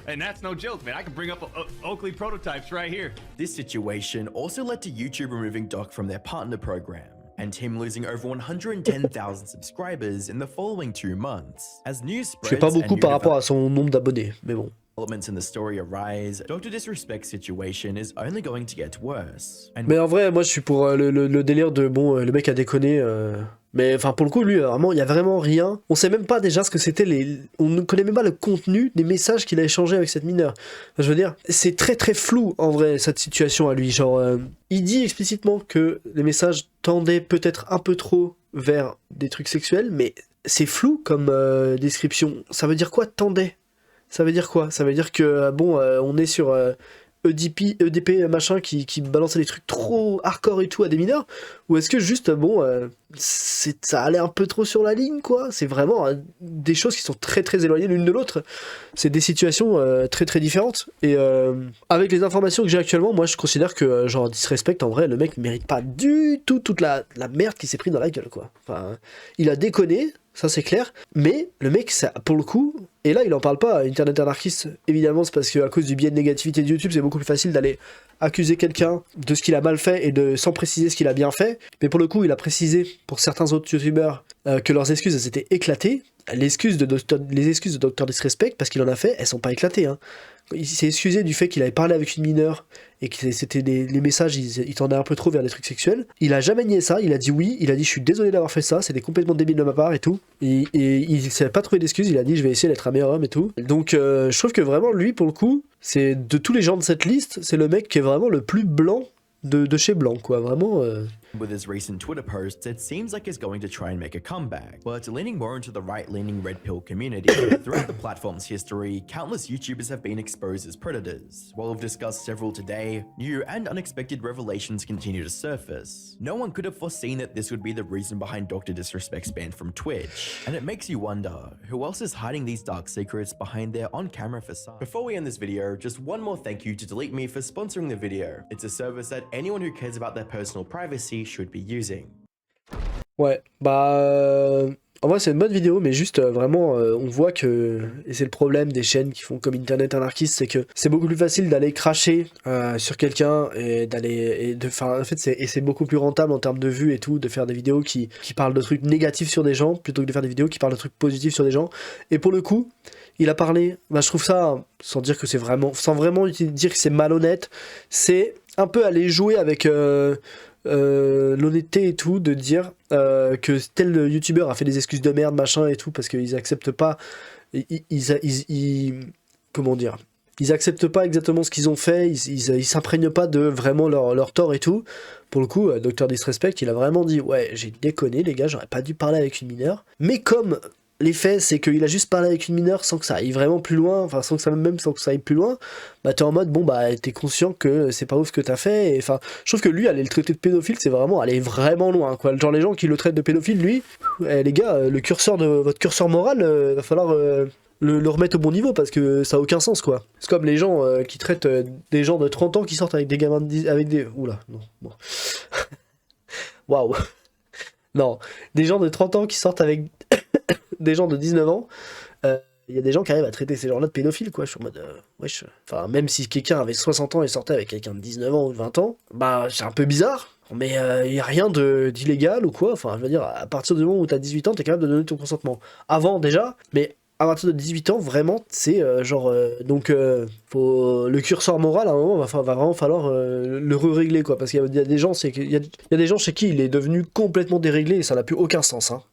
And that's no joke, man. I can bring up Oakley prototypes right here. This situation also led to YouTube removing Doc from their partner program, and him losing over 110,000 subscribers in the following 2 months. As news spreads, c'est pas beaucoup par rapport à son nombre d'abonnés, mais bon. Developments in the story arise, Dr. Disrespect's situation is only going to get worse. Mais en vrai, moi je suis pour le délire de bon, le mec a déconné. Mais enfin pour le coup lui vraiment il y a vraiment rien, on sait même pas déjà ce que c'était on ne connaît même pas le contenu des messages qu'il a échangé avec cette mineure. Enfin, je veux dire, c'est très très flou en vrai cette situation à lui, genre il dit explicitement que les messages tendaient peut-être un peu trop vers des trucs sexuels, mais c'est flou comme description. Ça veut dire quoi tendait? Ça veut dire quoi? Ça veut dire que bon on est sur EDP machin qui balançait des trucs trop hardcore et tout à des mineurs, ou est-ce que juste bon ça allait un peu trop sur la ligne quoi. C'est vraiment des choses qui sont très très éloignées l'une de l'autre, c'est des situations très très différentes, et avec les informations que j'ai actuellement, moi je considère que genre Disrespect, en vrai le mec mérite pas du tout toute la merde qu'il s'est pris dans la gueule quoi. Enfin, il a déconné, ça c'est clair, mais le mec, ça, pour le coup, et là il en parle pas, Internet anarchiste, évidemment c'est parce qu'à cause du biais de négativité de YouTube, c'est beaucoup plus facile d'aller accuser quelqu'un de ce qu'il a mal fait et sans préciser ce qu'il a bien fait, mais pour le coup il a précisé pour certains autres youtubeurs que leurs excuses elles étaient éclatées. Les excuses de Dr Disrespect, parce qu'il en a fait, elles sont pas éclatées, hein. Il s'est excusé du fait qu'il avait parlé avec une mineure et que c'était les messages, ils tendaient un peu trop vers des trucs sexuels. Il a jamais nié ça, il a dit oui, il a dit je suis désolé d'avoir fait ça, c'était complètement débile de ma part et tout. Et il s'est pas trouvé d'excuses, il a dit je vais essayer d'être un meilleur homme et tout. Donc je trouve que vraiment lui pour le coup, c'est de tous les gens de cette liste, c'est le mec qui est vraiment le plus blanc de chez blanc quoi, vraiment. With his recent Twitter posts, it seems like he's going to try and make a comeback, but leaning more into the right-leaning red pill community. Throughout the platform's history, countless YouTubers have been exposed as predators. While we've discussed several today, new and unexpected revelations continue to surface. No one could have foreseen that this would be the reason behind Dr. Disrespect's ban from Twitch, and it makes you wonder, who else is hiding these dark secrets behind their on-camera facade? Before we end this video, just one more thank you to Delete Me for sponsoring the video. It's a service that anyone who cares about their personal privacy should be using. Ouais, bah en vrai c'est une bonne vidéo, mais juste vraiment on voit que, et c'est le problème des chaînes qui font comme Internet anarchiste, c'est que c'est beaucoup plus facile d'aller cracher sur quelqu'un et en fait c'est beaucoup plus rentable en termes de vues et tout, de faire des vidéos qui parlent de trucs négatifs sur des gens plutôt que de faire des vidéos qui parlent de trucs positifs sur des gens. Et pour le coup, il a parlé, bah je trouve ça, sans dire que c'est vraiment, sans vraiment dire que c'est malhonnête, c'est un peu aller jouer avec l'honnêteté et tout, de dire que tel youtubeur a fait des excuses de merde machin et tout parce qu'ils acceptent pas, comment dire, ils acceptent pas exactement ce qu'ils ont fait, ils s'imprègnent pas de vraiment leur tort et tout. Pour le coup, Dr Disrespect, il a vraiment dit ouais j'ai déconné les gars, j'aurais pas dû parler avec une mineure, mais comme les faits, c'est qu'il a juste parlé avec une mineure sans que ça aille vraiment plus loin, enfin sans que ça aille plus loin, bah t'es en mode bon bah t'es conscient que c'est pas ouf ce que t'as fait, et enfin je trouve que lui aller le traiter de pédophile c'est vraiment aller vraiment loin quoi, genre les gens qui le traitent de pédophile, lui, les gars, votre curseur moral, va falloir le remettre au bon niveau parce que ça a aucun sens quoi. C'est comme les gens qui traitent des gens de 30 ans qui sortent avec des gamins avec des... Oula, non, bon. Waouh. Non, des gens de 30 ans qui sortent avec des gens de 19 ans, il y a des gens qui arrivent à traiter ces gens-là de pédophiles, quoi. Je suis en mode, wesh. Enfin, même si quelqu'un avait 60 ans et sortait avec quelqu'un de 19 ans ou de 20 ans, bah, c'est un peu bizarre, mais il n'y a rien d'illégal ou quoi. Enfin, je veux dire, à partir du moment où t'as 18 ans, t'es capable de donner ton consentement. Avant, déjà, mais à partir de 18 ans, vraiment, c'est donc, le curseur moral, à un moment, va vraiment falloir le régler, quoi. Parce qu'il y a des gens, il y a des gens chez qui il est devenu complètement déréglé et ça n'a plus aucun sens, hein.